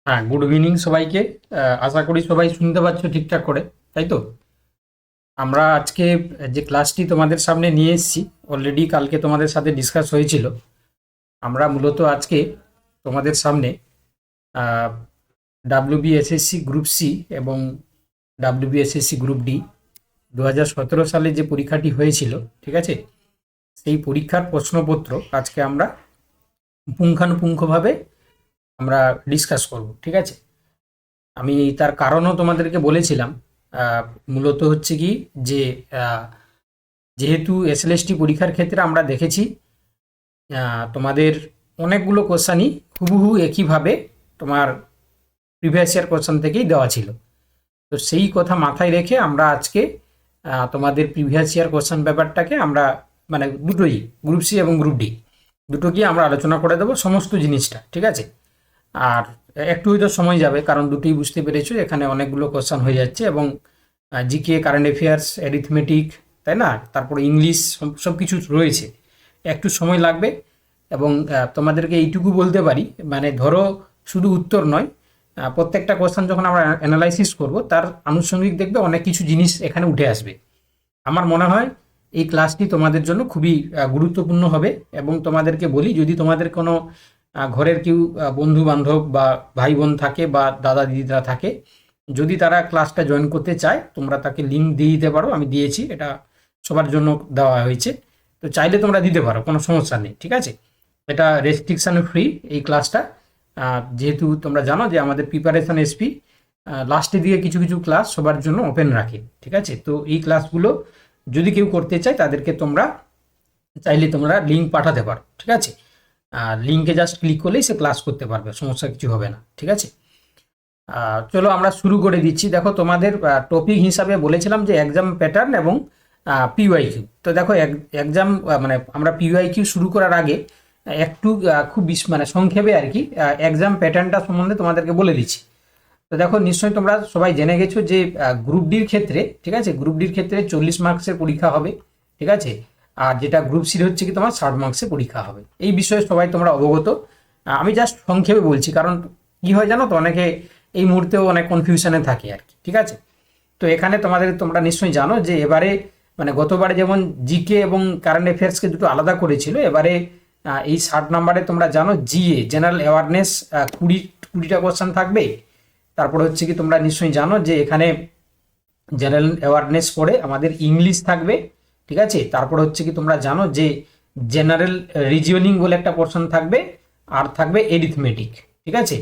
হ্যাঁ, good evening সবাইকে। আশা করি সবাই শুনতে পাচ্ছ ঠিকঠাক করে, তাই তো? আমরা আজকে যে ক্লাসটি তোমাদের সামনে নিয়ে এসেছি, অলরেডি কালকে তোমাদের সাথে ডিসকাস হয়েছিল। আমরা মূলত আজকে তোমাদের সামনে ডাব্লিউবিএসএসসি গ্রুপ সি এবং ডাব্লিউবিএসএসসি গ্রুপ ডি 2017 সালে যে পরীক্ষাটি হয়েছিল, ঠিক আছে, সেই পরীক্ষার প্রশ্নপত্র আজকে আমরা পুঙ্খানুপুঙ্খভাবে আমরা ডিসকাস করব, ঠিক আছে। আমি তার কারণও তোমাদেরকে বলেছিলাম। আহ, মূলত হচ্ছে কি যে আহ, যেহেতু এসএলএসটি পরীক্ষার ক্ষেত্রে আমরা দেখেছি তোমাদের অনেকগুলো কোশ্চানই হুবহু একইভাবে তোমার প্রিভিয়াস ইয়ার কোশ্চান থেকেই দেওয়া ছিল। তো সেই কথা মাথায় রেখে আমরা আজকে তোমাদের প্রিভিয়াস ইয়ার কোশ্চান ব্যাপারটাকে আমরা মানে দুটোই, গ্রুপ সি এবং গ্রুপ ডি দুটোকেই আমরা আলোচনা করে দেবো সমস্ত জিনিসটা, ঠিক আছে। আর একটু হয়তো সময় যাবে, কারণ দুটোই বুঝতে পেরেছো এখানে অনেকগুলো কোশ্চান হয়ে যাচ্ছে, এবং জিকে, কারেন্ট অ্যাফেয়ার্স, অ্যারিথমেটিক, তাই না, তারপরে ইংলিশ, সব কিছু রয়েছে। একটু সময় লাগবে। এবং তোমাদেরকে এইটুকু বলতে পারি, মানে ধরো শুধু উত্তর নয়, প্রত্যেকটা কোশ্চান যখন আমরা অ্যানালাইসিস করব তার আনুষঙ্গিক দেখবে অনেক কিছু জিনিস এখানে উঠে আসবে। আমার মনে হয় এই ক্লাসটি তোমাদের জন্য খুবই গুরুত্বপূর্ণ হবে। এবং তোমাদেরকে বলি, যদি তোমাদের কোনো ঘরের কেউ বন্ধু বান্ধব বা ভাই বোন থাকে বা দাদা দিদিরা থাকে, যদি তারা ক্লাসটা জয়েন করতে চায়, তোমরা তাকে লিঙ্ক দিয়ে দিতে পারো। আমি দিয়েছি, এটা সবার জন্য দেওয়া হয়েছে। তো চাইলে তোমরা দিতে পারো, কোনো সমস্যা নেই, ঠিক আছে। এটা রেস্ট্রিকশান ফ্রি এই ক্লাসটা। যেহেতু তোমরা জানো যে আমাদের প্রিপারেশন এসপি লাস্টের দিকে কিছু কিছু ক্লাস সবার জন্য ওপেন রাখে, ঠিক আছে। তো এই ক্লাসগুলো যদি কেউ করতে চায় তাদেরকে তোমরা চাইলে তোমরা লিঙ্ক পাঠাতে পারো, ঠিক আছে। লিঙ্কে জাস্ট ক্লিক করলেই সে ক্লাস করতে পারবে, সমস্যা কিছু হবে না, ঠিক আছে। চলো আমরা শুরু করে দিচ্ছি। দেখো, তোমাদের টপিক হিসাবে বলেছিলাম যে এক্সাম প্যাটার্ন এবং পিওয়াইকিউ। তো দেখো, এক্সাম মানে আমরা পিওয়াইকিউ শুরু করার আগে একটু খুব মানে সংক্ষেপে আর কি এক্সাম প্যাটার্নটা সম্বন্ধে তোমাদেরকে বলে দিচ্ছি। তো দেখো, নিশ্চয়ই তোমরা সবাই জেনে গেছো যে গ্রুপ ডির ক্ষেত্রে, ঠিক আছে, গ্রুপ ডির ক্ষেত্রে 40 মার্কসের পরীক্ষা হবে, ঠিক আছে। আর যেটা গ্রুপ সির হচ্ছে কি তোমার 60 মার্কসের পরীক্ষা হবে। এই বিষয়ে সবাই তোমরা অবগত। আমি জাস্ট সংক্ষেপে বলছি, কারণ কি হয় জানো তো, অনেকে এই মুহূর্তেও অনেক কনফিউশনে থাকে আর কি, ঠিক আছে। তো এখানে তোমরা নিশ্চয়ই জানো যে এবারে মানে গতবারে যেমন জিকে এবং কারেন্ট অ্যাফেয়ার্সকে দুটো আলাদা করেছিল, এবারে এই 60 নাম্বারে তোমরা জানো জিএ জেনারেল অ্যাওয়ারনেস 20টা কোশ্চেন থাকবে। তারপরে হচ্ছে কি তোমরা নিশ্চয়ই জানো যে এখানে জেনারেল অ্যাওয়ারনেস পড়ে আমাদের ইংলিশ থাকবে, ঠিক আছে। তারপরে হচ্ছে কি তোমরা জানো যে জেনারেল রিজনিং বলে একটা পোর্শন থাকবে, আর থাকবে এরিথমেটিক, ঠিক আছে।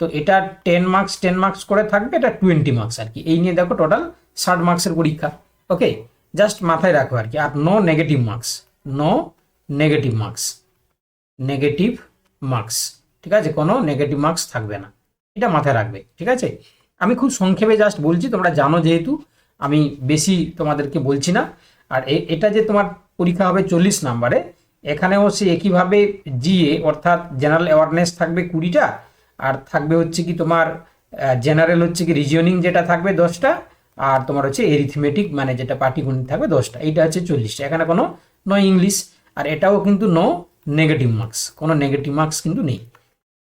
তো এটা 10 মার্কস করে থাকবে, এটা 20 মার্কস আর কি। এই নিয়ে দেখো টোটাল 60 মার্কসের পরীক্ষা। ওকে, জাস্ট মাথায় রাখো আর কি। আর no negative marks, no negative marks, negative marks, ঠিক আছে, কোনো নেগেটিভ মার্কস থাকবে না, এটা মাথায় রাখবে, ঠিক আছে। আমি খুব সংক্ষেপে জাস্ট বলছি, তোমরা জানো যেহেতু, আমি বেশি তোমাদেরকে বলছি না। আর এটা যে তোমার পরীক্ষা হবে 40 নাম্বারে, এখানেও সে একইভাবে জিএ অর্থাৎ জেনারেল অ্যাওয়ারনেস থাকবে 20টা, আর থাকবে হচ্ছে কি তোমার জেনারেল হচ্ছে কি রিজনিং যেটা থাকবে 10টা, আর তোমার হচ্ছে এরিথমেটিক মানে যেটা পাটিগণিত থাকবে 10টা, এইটা হচ্ছে 40টা। এখানে কোনো নয় ইংলিশ, আর এটাও কিন্তু নো নেগেটিভ মার্কস, কোনো নেগেটিভ মার্কস কিন্তু নেই।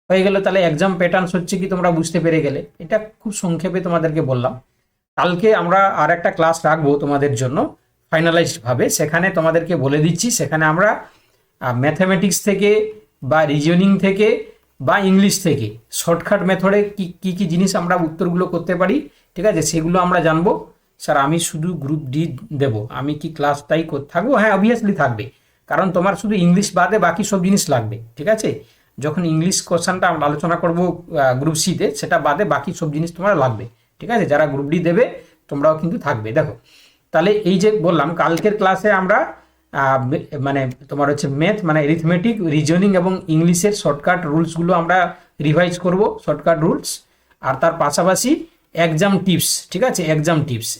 হয়ে গেল, তাহলে এক্সাম প্যাটার্নস হচ্ছে কি তোমরা বুঝতে পেরে গেলে। এটা খুব সংক্ষেপে তোমাদেরকে বললাম। কালকে আমরা আর একটা ক্লাস রাখবো তোমাদের জন্য ফাইনালাইজড ভাবে, সেখানে তোমাদেরকে বলে দিচ্ছি, সেখানে আমরা ম্যাথামেটিক্স থেকে বা রিজনিং থেকে বা ইংলিশ থেকে শর্টকাট মেথডে কি কি জিনিস আমরা উত্তরগুলো করতে পারি, ঠিক আছে, সেগুলো আমরা জানবো। স্যার, আমি শুধু গ্রুপ ডি দেব, আমি কি ক্লাস তাই থাকবো? হ্যাঁ, অবভিয়াসলি থাকবে, কারণ তোমার শুধু ইংলিশ বাদে বাকি সব জিনিস লাগবে, ঠিক আছে। যখন ইংলিশ কোশ্চেনটা আমরা আলোচনা করবো গ্রুপ সিতে, সেটা বাদে বাকি সব জিনিস তোমার লাগবে, ঠিক আছে। যারা গ্রুপ ডি দেবে তোমরাও কিন্তু থাকবে। দেখো, তাহলে এই যে বললাম, কালকের ক্লাসে আমরা মানে তোমার হচ্ছে ম্যাথ মানে অ্যারিথমেটিক, রিজনিং এবং ইংলিশের শর্টকাট রুলসগুলো আমরা রিভাইজ করব, শর্টকাট রুলস। আর তার পাশাপাশি এক্সাম টিপস, ঠিক আছে।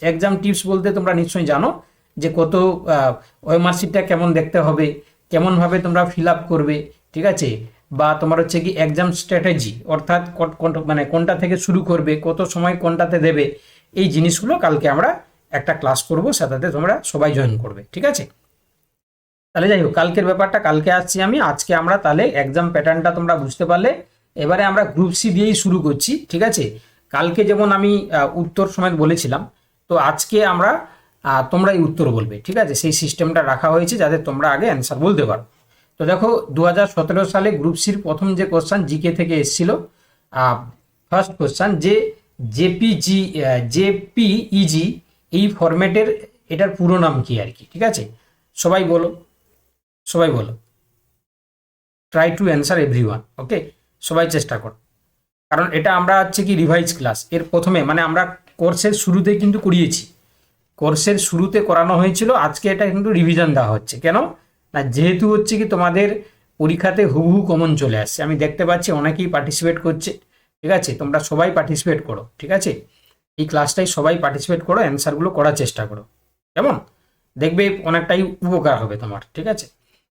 এক্সাম টিপস বলতে তোমরা নিশ্চয়ই জানো যে কত ওএমআরশিটটা কেমন দেখতে হবে, কেমনভাবে তোমরা ফিল আপ করবে, ঠিক আছে। বা তোমার হচ্ছে কি এক্সাম স্ট্র্যাটেজি, অর্থাৎ মানে কোনটা থেকে শুরু করবে, কত সময় কোনটাতে দেবে, এই জিনিসগুলো কালকে আমরা একটা ক্লাস করব, সেটাতে তোমরা সবাই জয়েন করবে, ঠিক আছে। তাহলে যাই হোক, কালকের ব্যাপারটা কালকে আসছি আমি। আজকে আমরা তাহলে এক্সাম প্যাটার্নটা তোমরা বুঝতে পারলে, এবারে আমরা গ্রুপ সি দিয়েই শুরু করছি, ঠিক আছে। কালকে যেমন আমি উত্তর সমেত বলেছিলাম, তো আজকে আমরা তোমরাই উত্তর বলবে, ঠিক আছে। সেই সিস্টেমটা রাখা হয়েছে যাতে তোমরা আগে অ্যান্সার বলতে পারো। তো দেখো 2017 সালে গ্রুপ সির প্রথম যে কোশ্চান জিকে থেকে এসেছিল, ফার্স্ট কোশ্চান, যে জেপিইজি এই ফরম্যাটের এটার পুরো নাম কি আর কি, ঠিক আছে। সবাই বলো, সবাই বলো, ট্রাই টু অ্যান্সার এভরিওয়ান, ওকে। সবাই চেষ্টা করো, কারণ এটা আমরা হচ্ছে কি রিভাইজ ক্লাস, এর প্রথমে মানে আমরা কোর্সের শুরুতে কিন্তু করিয়েছি, কোর্সের শুরুতে করানো হয়েছিল, আজকে এটা কিন্তু রিভিশন দেওয়া হচ্ছে। কেন না, যেহেতু হচ্ছে কি তোমাদের পরীক্ষাতে হুবহু কমন চলে আসছে, আমি দেখতে পাচ্ছি অনেকেই পার্টিসিপেট করছে, ঠিক আছে। তোমরা সবাই পার্টিসিপেট করো, ঠিক আছে। এই ক্লাসটাই সবাই পার্টিসিপেট করো, অ্যান্সারগুলো করার চেষ্টা করো, কেমন, দেখবে অনেকটাই উপকার হবে তোমার, ঠিক আছে।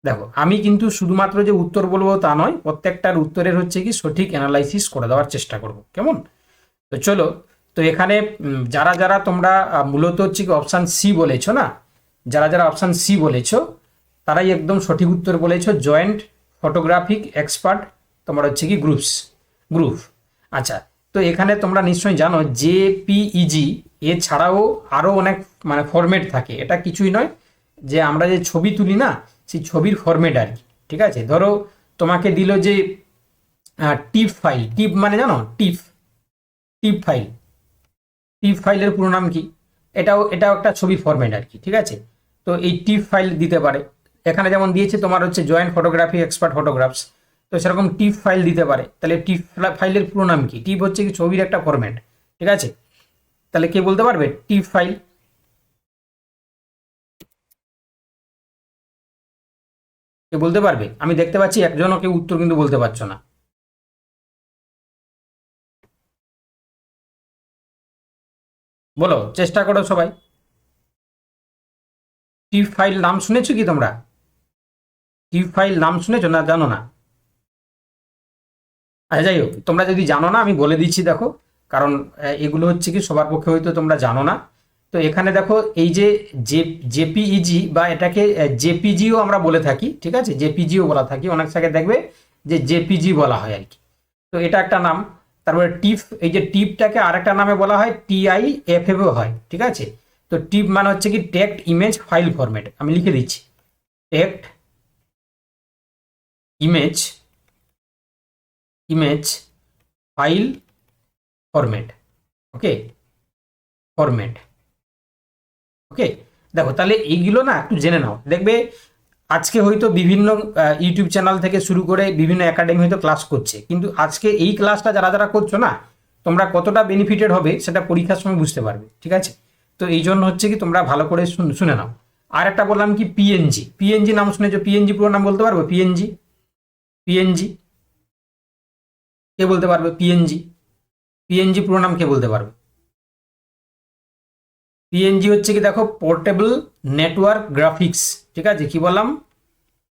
দেখো আমি কিন্তু শুধুমাত্র যে উত্তর বলবো তা নয়, প্রত্যেকটার উত্তরের হচ্ছে কি সঠিক অ্যানালাইসিস করে দেওয়ার চেষ্টা করব, কেমন। তো চলো, তো এখানে যারা যারা তোমরা মূলত হচ্ছে কি অপশান সি বলেছো না, যারা যারা অপশান সি বলেছো তারাই একদম সঠিক উত্তর বলেছো, জয়েন্ট ফটোগ্রাফিক এক্সপার্ট তোমার হচ্ছে কি গ্রুপ। আচ্ছা, তো এখানে তোমরা নিশ্চয়ই জানো জেপিইজি এছাড়াও আরও অনেক মানে ফরম্যাট থাকে, এটা কিছুই নয়, যে আমরা যে ছবি তুলি না সেই ছবির ফরম্যাট আর কি, ঠিক আছে। ধরো তোমাকে দিল যে টিপ ফাইল, টিপ মানে জানো, টিপ ফাইল, টিপ ফাইলের পুরো নাম কি, এটাও একটা ছবি ফরম্যাট আর কি, ঠিক আছে। তো এই টিপ ফাইল দিতে পারে, এখানে যেমন দিয়েছে তোমার হচ্ছে জয়েন্ট ফটোগ্রাফি এক্সপার্ট ফটোগ্রাফস, তো সেরকম টিপ ফাইল দিতে পারে। তাহলে টিপ ফাইলের পুরো নাম কি, টিপ হচ্ছে কি ছবির একটা ফরম্যাট, ঠিক আছে। তাহলে কে বলতে পারবে টিপ ফাইল, কে বলতে পারবে? আমি দেখতে পাচ্ছি একজনও কেউ উত্তর কিন্তু বলতে পারছো না, বলো, চেষ্টা করো সবাই। টিপ ফাইল নাম শুনেছো কি তোমরা? টিপ ফাইল নাম শুনেছো না, জানো না? আচ্ছা যাই হোক, তোমরা যদি জানো না আমি বলে দিচ্ছি, দেখো, কারণ এগুলো হচ্ছে কি সবার পক্ষে হয়তো তোমরা জানো না। তো এখানে দেখো এই যে জেপিইজি বা এটাকে জেপিজিও আমরা বলে থাকি, ঠিক আছে, জেপিজিও বলা থাকি, অনেক জায়গায় দেখবে যে জেপিজি বলা হয় আর কি। তো এটা একটা নাম। তারপরে টিপ, এই যে টিপটাকে আরেকটা নামে বলা হয় TIFFও হয়, ঠিক আছে। তো টিপ মানে হচ্ছে কি টেক্সট ইমেজ ফাইল ফরম্যাট, আমি লিখে দিচ্ছি, text image image file format, okay, format, okay. দেখো তাহলে এইগুলো না একটু জেনে নাও, দেখবে আজকে হয়তো বিভিন্ন ইউটিউব চ্যানেল থেকে শুরু করে বিভিন্ন একাডেমি হয়তো ক্লাস করছে, কিন্তু আজকে এই ক্লাসটা যারা যারা করছো না, তোমরা কতটা বেনিফিটেড হবে সেটা পরীক্ষার সময় বুঝতে পারবে, ঠিক আছে। তো এই জন্য হচ্ছে কি তোমরা ভালো করে শুনে নাও। আর একটা বললাম কি পিএনজি নাম শুনেছো? পিএনজি পুরো নাম বলতে পারবো? পিএনজি কে বলতে পারবে? পিএনজি পুরো নাম কে বলতে পারবে? পিএনজি হচ্ছে কি দেখো পোর্টেবল নেটওয়ার্ক গ্রাফিক্স, ঠিক আছে। কি বললাম?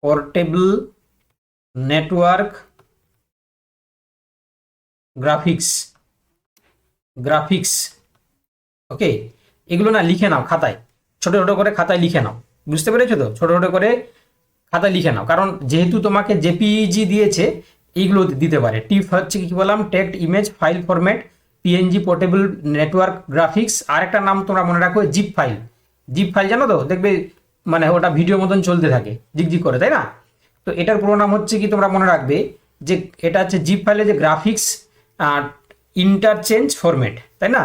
পোর্টেবল নেটওয়ার্ক গ্রাফিক্স, ওকে। এগুলো না লিখে নাও খাতায়, ছোট ছোট করে খাতায় লিখে নাও, বুঝতে পেরেছো তো? ছোট ছোট করে খাতায় লিখে নাও, কারণ যেহেতু তোমাকে জেপিইজি দিয়েছে এইগুলো দিতে পারে। টিপ হচ্ছে কি বললাম, text image file format, PNG portable network graphics, আর একটা নাম তোমরা মনে রাখো জিপ ফাইল, জানো তো? দেখবে মানে ওটা ভিডিও মতন চলতে থাকে জিগজিগ করে, তাই না? তো এটার পুরো নাম হচ্ছে কি তোমরা মনে রাখবে যে এটা হচ্ছে জিপ ফাইলে যে গ্রাফিক্স ইন্টারচেঞ্জ ফরম্যাট, তাই না?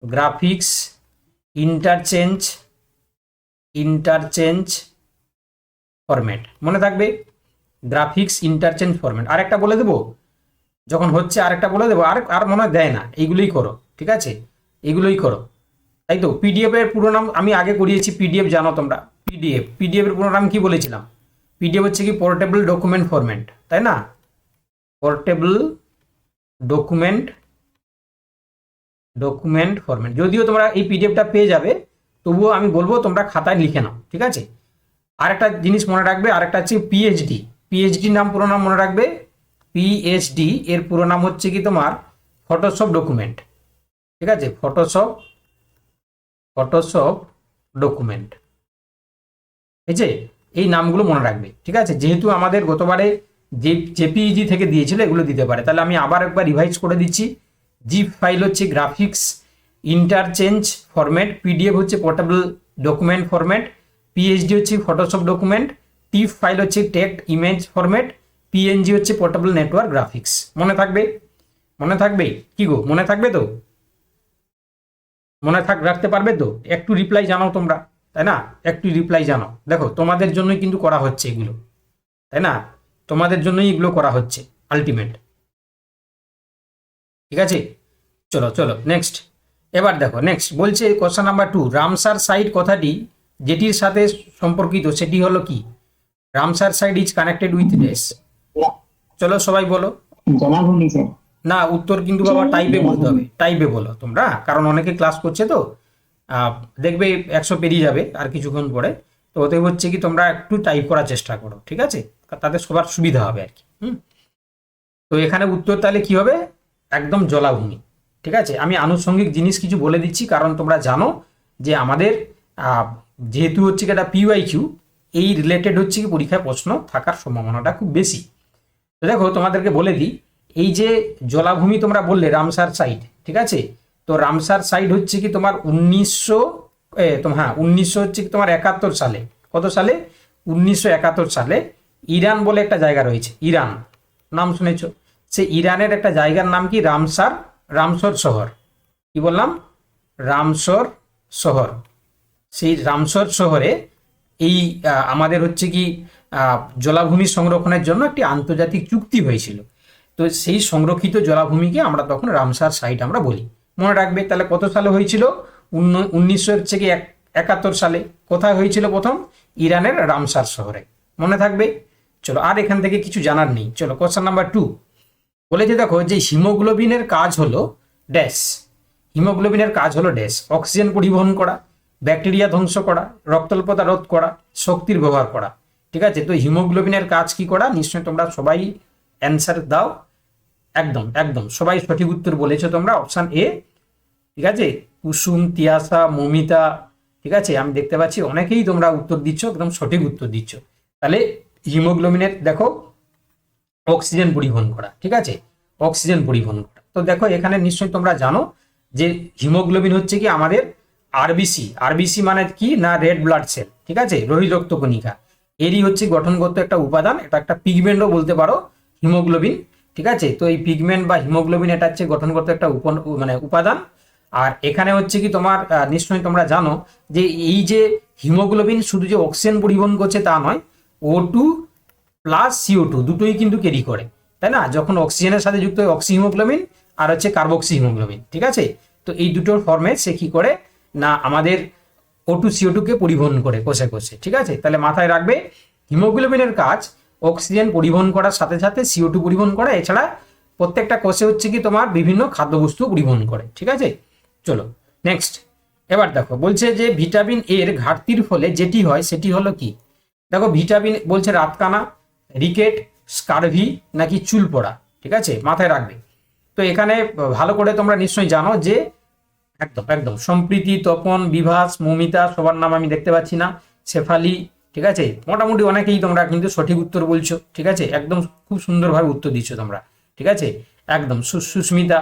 গ্রাফিক্স ইন্টারচেঞ্জ ফরম্যাট, মনে থাকবে, গ্রাফিক্স ইন্টারচেঞ্জ ফরম্যাট। আরেকটা বলে দেবো যখন হচ্ছে, আরেকটা বলে দেবো, আর মনে হয় দেয় না, এইগুলোই করো, ঠিক আছে, এগুলোই করো, তাই তো। পিডিএফ এর পুরো নাম আমি আগে করিয়েছি, পিডিএফ জানো তোমরা? পিডিএফ এর পুরো নাম কি বলেছিলাম? পিডিএফ হচ্ছে কি পোর্টেবল ডকুমেন্ট ফরম্যাট, তাই না? Portable document format. যদিও তোমরা এই পিডিএফটা পেয়ে যাবে, তবুও আমি বলবো তোমরা খাতায় লিখে নাও, ঠিক আছে। আরেকটা জিনিস মনে রাখবে, আরেকটা হচ্ছে পিএইচডি নাম, পুরো নাম মনে রাখবে, পিএইচডি এর পুরো নাম হচ্ছে কি তোমার ফটোশপ ডকুমেন্ট, ঠিক আছে, ফটোশপ ডকুমেন্ট, এই যে এই নামগুলো মনে রাখবে, ঠিক আছে। যেহেতু আমাদের গতবারে যে জেপিইজি থেকে দিয়েছিল এগুলো দিতে পারে। তাহলে আমি আবার একবার রিভাইজ করে দিচ্ছি। জিপ ফাইল হচ্ছে গ্রাফিক্স ইন্টারচেঞ্জ ফরম্যাট, পিডিএফ হচ্ছে পোর্টেবল ডকুমেন্ট ফরম্যাট, পিএইচডি হচ্ছে ফটোশপ ডকুমেন্ট, টিফ ফাইল হচ্ছে টেক্সট ইমেজ ফরম্যাট, পিএনজি হচ্ছে পোর্টেবল নেটওয়ার্ক গ্রাফিক্স। মনে থাকবে? মনে থাকবে কি গো? মনে থাকবে তো? রাখতে পারবে তো? একটু রিপ্লাই জানাও তোমরা, তাই না? একটু রিপ্লাই জানাও। দেখো তোমাদের জন্যই কিন্তু করা হচ্ছে এগুলো, তাই না? তোমাদের জন্যই এগুলো করা হচ্ছে আলটিমেট। ঠিক আছে, চলো চলো নেক্সট। এবার দেখো নেক্সট বলছে কোশ্চেন নাম্বার 2, রামসার সাইট কথাটি যেটির সাথে সম্পর্কিত সেটি হলো কি? Ramsar site is connected with dash. চলো সবাই বলো। জলাভূমি স্যার। না, উত্তর কিন্তু বাবা টাইপে বলতে হবে, টাইপে বলো তোমরা, কারণ অনেকে ক্লাস করছে তো দেখবে 100 পেরিয়ে যাবে আর কিছুক্ষণ পরে। তো ওতে হচ্ছে কি তোমরা একটু টাইপ করার চেষ্টা করো, ঠিক আছে? তাতে সবার সুবিধা হবে আর কি। তো এখানে উত্তর তাহলে কি হবে? একদম জলাভূমি। ঠিক আছে, আমি আনুষঙ্গিক জিনিস কিছু বলে দিচ্ছি, কারণ তোমরা জানো যে আমাদের যেহেতু হচ্ছে কি এটা পিওয়াইকিউ, এই রিলেটেড হচ্ছে কি পরীক্ষায় প্রশ্ন থাকার সম্ভাবনাটা খুব বেশি। তো দেখো তোমাদেরকে বলে দিই, এই যে জলাভূমি তোমরা বললে রামসার সাইট, ঠিক আছে? তো রামসার সাইট হচ্ছে কি তোমার 1900 হচ্ছে কি তোমার 71 সালে, কত সালে? 1971 সালে ইরান বলে একটা জায়গা রয়েছে, ইরান নাম শুনেছ? সে ইরানের একটা জায়গার নাম কি? রামসর শহর। কি বললাম? রামসর শহর। সেই রামসর শহরে এই আমাদের হচ্ছে কি জলাভূমি সংরক্ষণের জন্য একটি আন্তর্জাতিক চুক্তি হয়েছিল। তো সেই সংরক্ষিত জলাভূমিকে আমরা তখন রামসার সাইট আমরা বলি। মনে রাখবে তাহলে কত সালে হয়েছিল? 1971 সালে। কোথায় হয়েছিল প্রথম? ইরানের রামসার শহরে। মনে থাকবে? চলো, আর এখান থেকে কিছু জানার নেই। চলো কোশ্চেন নাম্বার 2 বলেছে, দেখো যে হিমোগ্লোবিনের কাজ হলো ড্যাশ। হিমোগ্লোবিনের কাজ হলো ড্যাশ, অক্সিজেন পরিবহন করা, ব্যাকটেরিয়া ধ্বংস করা, রক্তাল্পতা রোধ করা, শক্তির ব্যবহার করা। ঠিক আছে, তো হিমোগ্লোবিনের কাজ কি করা? নিশ্চয়ই তোমরা সবাই অ্যান্সার দাও। একদম একদম সবাই সঠিক উত্তর বলেছো তোমরা, অপশান এ। ঠিক আছে, কুসুম, তিয়াসা, মমিতা, ঠিক আছে, আমি দেখতে পাচ্ছি অনেকেই তোমরা উত্তর দিচ্ছ, একদম সঠিক উত্তর দিচ্ছ। তাহলে হিমোগ্লোবিনের দেখো অক্সিজেন পরিবহন করা, ঠিক আছে, অক্সিজেন পরিবহন করা। তো দেখো এখানে নিশ্চয়ই তোমরা জানো যে হিমোগ্লোবিন হচ্ছে কি আমাদের আরবিসি। আরবিসি মানে কি না? রেড ব্লাড সেল, ঠিক আছে, রোহিত রক্ত কণিকা। এরই হচ্ছে গঠনগত একটা উপাদান, এটা একটা পিগমেন্টও বলতে পারো হিমোগ্লোবিন। ঠিক আছে, তো এই পিগমেন্ট বা হিমোগ্লোবিন এটা হচ্ছে গঠনগত একটা উপাদান। আর এখানে হচ্ছে কি তোমার নিশ্চয়ই তোমরা জানো যে এই যে হিমোগ্লোবিন শুধু যে অক্সিজেন পরিবহন করছে তা নয়, O2 প্লাস CO2 দুটোই কিন্তু ক্যারি করে, তাই না? যখন অক্সিজেনের সাথে যুক্ত হয় অক্সি হিমোগ্লোবিন আর হচ্ছে কার্বক্সি হিমোগ্লোবিন। ঠিক আছে, তো এই দুটোর ফর্মে সে কি করে না আমাদের O2 CO2 কে পরিবহন করে কোষে কোষে। ঠিক আছে, তাহলে মাথায় রাখবে হিমোগ্লোবিনের কাজ অক্সিজেন পরিবহন করার সাথে সাথে CO2 পরিবহন করা, এছাড়া প্রত্যেকটা কোষে হচ্ছে কি তোমার বিভিন্ন খাদ্যবস্তু পরিবহন করে। ঠিক আছে, চলো নেক্সট। এবার দেখো বলছে যে ভিটামিন এর ঘাটতির ফলে যেটি হয় সেটি হলো কি? দেখো ভিটামিন বলছে রাতকানা, রিকেট, স্কারভি নাকি চুল পড়া। ঠিক আছে, মাথায় রাখবে। তো এখানে ভালো করে তোমরা নিশ্চয়ই জানো যে একদম একদম সম্প্রীতি, তপন, বিভাস, মমিতা, সবার নাম আমি দেখতে পাচ্ছি না, শেফালি। ঠিক আছে, মোটামুটি অনেকেই তোমরা কিন্তু সঠিক উত্তর বলছো। ঠিক আছে, একদম খুব সুন্দরভাবে উত্তর দিচ্ছ তোমরা। ঠিক আছে, একদম সুস্মিতা,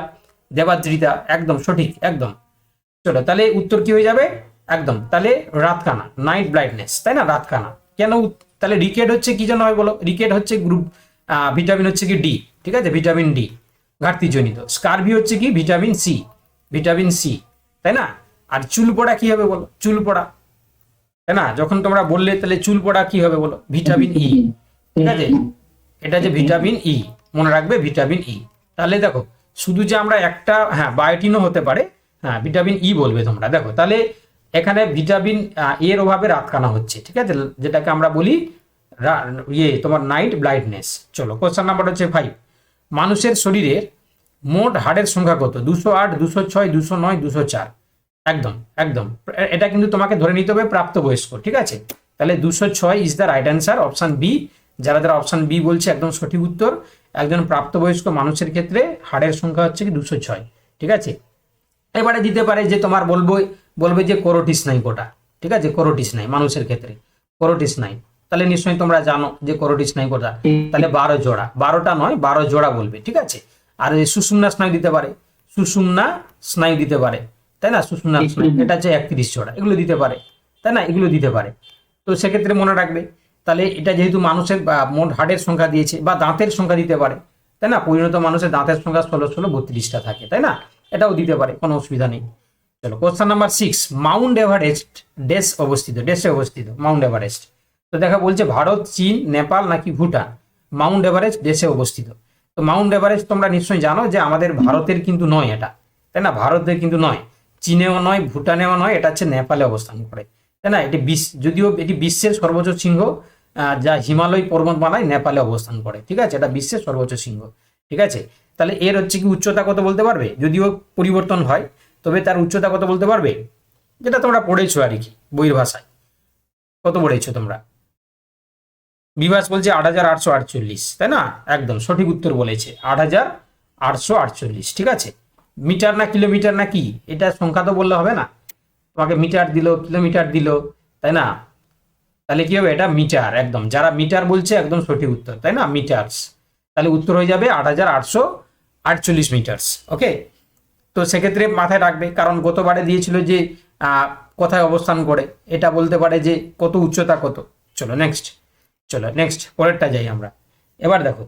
দেবাদ্রিতা, একদম সঠিক একদম। চলো তাহলে উত্তর কি হয়ে যাবে? একদম তাহলে রাতকানা, নাইট ব্লাইন্ডনেস, তাই না? রাতকানা কেন? তাহলে রিকেট হচ্ছে কি জন্য হয় বলো? রিকেট হচ্ছে গ্রুপ ভিটামিন হচ্ছে কি ডি। ঠিক আছে, ভিটামিন ডি ঘাটতিজনিত। স্কারভি হচ্ছে কি ভিটামিন সি, ভিটামিন সি, তাই না? আর চুল পড়া কি হবে বলো? চুল পড়া, তাই না? যখন তোমরা বললে তাহলে চুল পড়া কি হবে বলো? Vitamin E. ঠিক আছে, এটা যে ভিটামিন ই, মনে রাখবে ভিটামিন ই। তাহলে দেখো শুধু যে আমরা একটা বায়োটিনও হতে পারে, ভিটামিন ই বলবে তোমরা। দেখো তাহলে এখানে ভিটামিন এর অভাবে রাতকানা হচ্ছে। ঠিক আছে, যেটাকে আমরা বলি তোমার নাইট ব্লাইন্ডনেস। চলো কোশ্চেন নাম্বার হচ্ছে 5, মানুষের শরীরের মোট হাড়ের সংখ্যা কত? 208, 206, 209, 204। একদম একদম, এটা কিন্তু তোমাকে ধরে নিতে হবে প্রাপ্তবয়স্ক। ঠিক আছে, তাহলে 206 is the right answer, option B. যারা যারা অপশন বি বলছে একদম সঠিক উত্তর। একজন প্রাপ্তবয়স্ক মানুষের ক্ষেত্রে হাড়ের সংখ্যা হচ্ছে কি 206। ঠিক আছে, এবারে দিতে পারে যে তোমার বলবে যে কোরোটিস নাই কোটা। ঠিক আছে, কোরোটিস নাই মানুষের ক্ষেত্রে, কোরোটিস নাই। তাহলে নিশ্চয়ই তোমরা জানো যে করোটি স্নায়ু কোথা, তাহলে 12 জোড়া, 12টা নয় 12 জোড়া বলবে, ঠিক আছে। আর এই সুষুম্না স্নায়ু দিতে পারে, সুষুম্না স্নায়ু দিতে পারে, তাই না, সুষুম্না স্নায়ু এটা হচ্ছে 31 জোড়া, এগুলো দিতে পারে, তাই না, এগুলো দিতে পারে। তো সেক্ষেত্রে মনে রাখবে, তাহলে এটা যেহেতু মানুষের মোট হাড়ের সংখ্যা দিয়েছে বা দাঁতের সংখ্যা দিতে পারে, তাই না, পরিণত মানুষের দাঁতের সংখ্যা 16 থাকে, তাই না, এটাও দিতে পারে, কোনো অসুবিধা নেই। চলো কোশ্চেন নাম্বার 6, মাউন্ট এভারেস্ট দেশে অবস্থিত মাউন্ট এভারেস্ট। তো দেখা বলছে ভারত, চীন, নেপাল নাকি ভুটান, মাউন্ট এভারেস্ট দেশে অবস্থিত। তো মাউন্ট এভারেস্ট তোমরা নিশ্চয়ই জানো যে আমাদের ভারতের কিন্তু নয় এটা, তাই না, ভারতের কিন্তু নয়, চীনেও নয়, ভুটানেও নয়, এটা হচ্ছে নেপালে অবস্থান করে, তাই না। এটি যদিও এটি বিশ্বের সর্বোচ্চ শৃঙ্গ, যা হিমালয় পর্বতমালায় নেপালে অবস্থান করে, ঠিক আছে, এটা বিশ্বের সর্বোচ্চ শৃঙ্গ, ঠিক আছে। তাহলে এর হচ্ছে কি উচ্চতা কত বলতে পারবে, যদিও পরিবর্তন হয়, তবে তার উচ্চতা কত বলতে পারবে, যেটা তোমরা পড়েছো আর কি বইয়ের ভাষায়, কত পড়েছো তোমরা। বিভাস বলছে 8848, তাই না, একদম সঠিক উত্তর বলেছে 8848, ঠিক আছে। মিটার না কিলোমিটার না কি, এটা সংখ্যা তো বললে হবে না, তোমাকে মিটার দিল কিলোমিটার দিল, তাই না, তাহলে কি হবে, এটা মিটার, একদম যারা মিটার বলছে একদম সঠিক উত্তর, তাই না, মিটার্স, তাহলে উত্তর হয়ে যাবে 8848 মিটার্স, ওকে। তো সেক্ষেত্রে মাথায় রাখবে, কারণ গতবারে দিয়েছিল যে কোথায় অবস্থান করে, এটা বলতে পারে যে কত উচ্চতা কত। চলো নেক্সট পরেরটা যাই আমরা। এবার দেখো,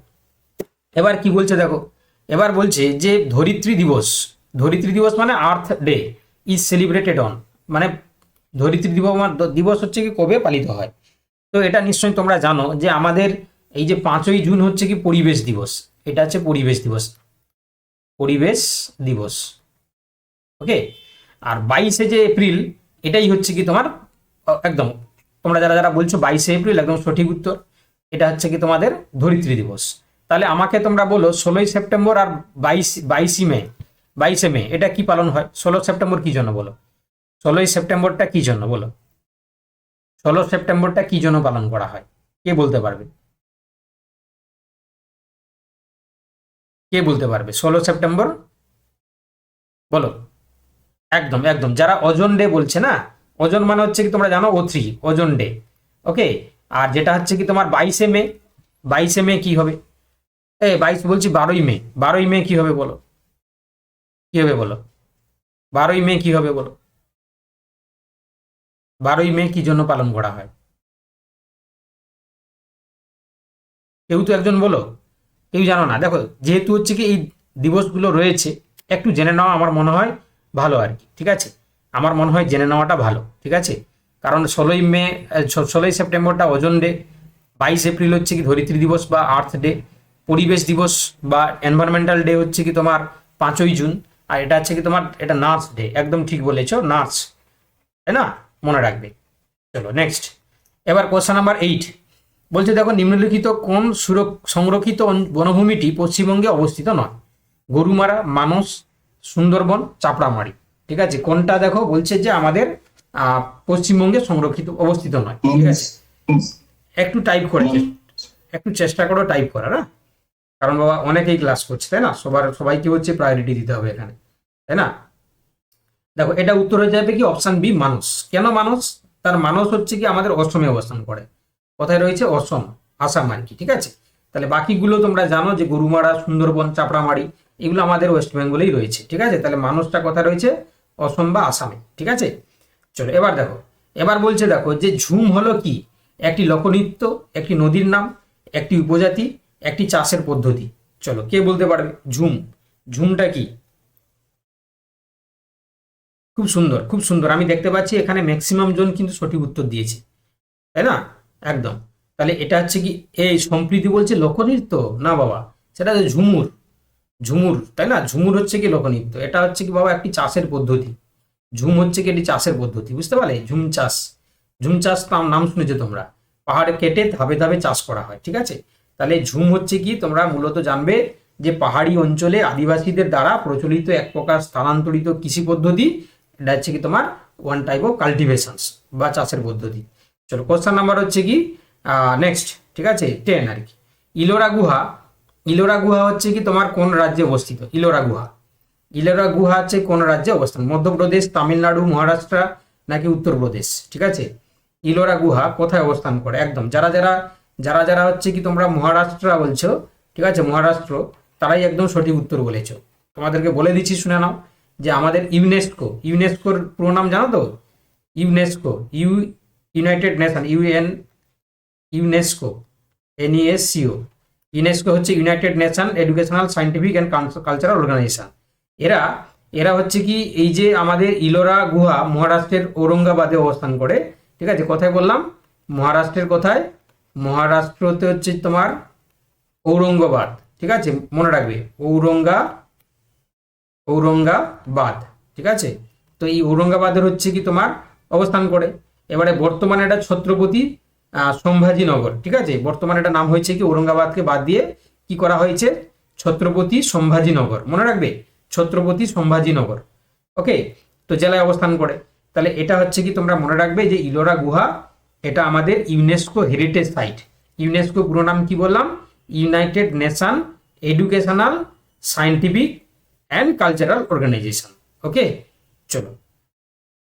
এবার কি বলছে দেখো, এবার বলছে যে ধরিত্রী দিবস মানে earth day is celebrated on, মানে ধরিত্রী দিবস হচ্ছে কি কবে পালিত হয়। তো এটা নিশ্চয়ই তোমরা জানো যে আমাদের এই যে 5ই জুন হচ্ছে কি পরিবেশ দিবস, এটা হচ্ছে পরিবেশ দিবস, ওকে। আর 22শে যে এপ্রিল, এটাই হচ্ছে কি তোমার একদম, তোমরা যারা বলছো 22শে এপ্রিল একদম সঠিক উত্তর, এটা হচ্ছে কি তোমাদের ধরিত্রী দিবস। তাহলে আমাকে তোমরা বলো 16ই সেপ্টেম্বর আর 22শে মে এটা কি পালন হয়, 16 সেপ্টেম্বর কি জন্য বলো, 16ই সেপ্টেম্বরটা কি জন্য বলো, 16 সেপ্টেম্বরটা কি জন্য পালন করা হয়, কে বলতে পারবে, 16 সেপ্টেম্বর বলো। একদম যারা ওজন ডে বলছে না, ওজন মানে হচ্ছে কি তোমরা জানো O3, ওজন ডে, ওকে। আর যেটা হচ্ছে কি তোমার 22শে মে কি হবে, 22 বলছি 12ই মে কি হবে বলো, 12ই মে কি হবে বলো, 12ই মে কি জন্য পালন করা হয়, কেউ তো একজন বলো, কেউ জানো না। দেখো যেহেতু হচ্ছে কি এই দিবসগুলো রয়েছে, একটু জেনে নেওয়া আমার মনে হয় ভালো আর কি, ঠিক আছে, আমার মনে হয় জেনে নেওয়াটা ভালো, ঠিক আছে। কারণ 16ই সেপ্টেম্বরটা ওজন ডে, 22 এপ্রিল হচ্ছে কি ধরিত্রী দিবস বা আর্থ ডে, পরিবেশ দিবস বা এনভায়রনমেন্টাল ডে হচ্ছে কি তোমার 5ই জুন, আর এটা হচ্ছে কি তোমার এটা নার্স ডে, একদম ঠিক বলেছো, নার্স, তাই না, মনে রাখবে। চলো নেক্সট, এবার কোশ্চেন নাম্বার 8 বলছে দেখো নিম্নলিখিত কোন সংরক্ষিত বনভূমিটি পশ্চিমবঙ্গে অবস্থিত নয়, গরুমারা, মানস, সুন্দরবন, চাপড়ামারি, ঠিক আছে, কোনটা দেখো বলছে যে আমাদের পশ্চিমবঙ্গে সংরক্ষিত অবস্থিত নয়, ঠিক আছে। একটু টাইপ করে, একটু চেষ্টা করো টাইপ করার, না, কারণ বাবা অনেকেই ক্লাস করছে, তাই না, সবাইকে হচ্ছে প্রায়োরিটি দিতে হবে এখানে, তাই না। দেখো এটা উত্তর হয়ে যাবে কি অপশন বি, মানস। কেন মানস, তার মানস হচ্ছে কি আমাদের অসমে অবস্থান করে, কোথায় রয়েছে, অসম, আসাম আর কি, ঠিক আছে। তাহলে বাকিগুলো তোমরা জানো যে গরুমারা, সুন্দরবন, চাপড়ামারি এগুলো আমাদের ওয়েস্ট বেঙ্গলেই রয়েছে, ঠিক আছে। তাহলে মানুষটা কোথায় রয়েছে, অসম বা আসামে, ঠিক আছে। চলো এবার দেখো, এবার বলছে দেখো যে ঝুম হলো কি, একটি লোকনৃত্য, একটি নদীর নাম, একটি উপজাতি, একটি চাষের পদ্ধতি। চলো কে বলতে পারবে, ঝুমটা কি, খুব সুন্দর আমি দেখতে পাচ্ছি এখানে ম্যাক্সিমাম জন কিন্তু সঠিক উত্তর দিয়েছে, তাই না, একদম। তাহলে এটা হচ্ছে কি, এই সম্প্রীতি বলছে লোকনৃত্য, না বাবা, সেটা হচ্ছে ঝুমুর, তাই না, ঝুমুর হচ্ছে কি লোকনৃত্য, এটা হচ্ছে কি বাবা একটি চাষের পদ্ধতি, ঝুম হচ্ছে কি একটি চাষের পদ্ধতি, বুঝতে পারলে, ঝুম চাষ নাম শুনেছো তোমরা, পাহাড়ে কেটে ধাপে ধাপে চাষ করা হয়, ঠিক আছে। তাহলে ঝুম হচ্ছে কি তোমরা মূলত জানবে যে পাহাড়ি অঞ্চলে আদিবাসীদের দ্বারা প্রচলিত এক প্রকার স্থানান্তরিত কৃষি পদ্ধতি, এটা হচ্ছে কি তোমার ওয়ান টাইপ অফ কাল্টিভেশনস বা চাষের পদ্ধতি। চলো কোশ্চেন নাম্বার হচ্ছে কি নেক্সট, ঠিক আছে, 10 আর কি। ইলোরা গুহা হচ্ছে কি তোমার কোন রাজ্যে অবস্থিত, ইলোরা গুহা হচ্ছে কোন রাজ্যে অবস্থান, মধ্যপ্রদেশ, তামিলনাড়ু, মহারাষ্ট্র নাকি উত্তরপ্রদেশ, ঠিক আছে। ইলোরা গুহা কোথায় অবস্থান করে, একদম যারা যারা যারা যারা হচ্ছে কি তোমরা মহারাষ্ট্র বলছো, ঠিক আছে, মহারাষ্ট্র, তারাই একদম সঠিক উত্তর বলেছো। তোমাদেরকে বলে দিচ্ছি, শুনে নাও, যে আমাদের ইউনেস্কোর পুরো নাম জানো তো? UNESCO, United nation, UNESCO, NESCO। UNESCO হচ্ছে United Nation Educational Scientific and Cultural organisation. এরা এরা হচ্ছে কি এই যে আমাদের ইলোরা গুহা মহারাষ্ট্রের ঔরঙ্গাবাদে অবস্থান করে, ঠিক আছে। কোথায় বললাম? মহারাষ্ট্রের কোথায়? মহারাষ্ট্রতে হচ্ছে তোমার ঔরঙ্গাবাদ, ঠিক আছে, মনে রাখবে, ঔরঙ্গাবাদ, ঠিক আছে। তো এই ঔরঙ্গাবাদের হচ্ছে কি তোমার অবস্থান করে। এবারে বর্তমানে এটা ছত্রপতি সম্ভাজিনগর, ঠিক আছে, বর্তমানে এটা নাম হয়েছে কি, ঔরঙ্গাবাদকে বাদ দিয়ে কি করা হয়েছে, ছত্রপতি সম্ভাজিনগর, মনে রাখবে, ছত্রপতি সম্ভাজিনগর। ওকে, তো জেলায় অবস্থান করে। তাহলে এটা হচ্ছে কি তোমরা মনে রাখবে যে ইলোরা গুহা এটা আমাদের ইউনেস্কো হেরিটেজ সাইট। ইউনেস্কো পুরো নাম কি বললাম? United Nation Educational Scientific and Cultural Organization. Okay, চলো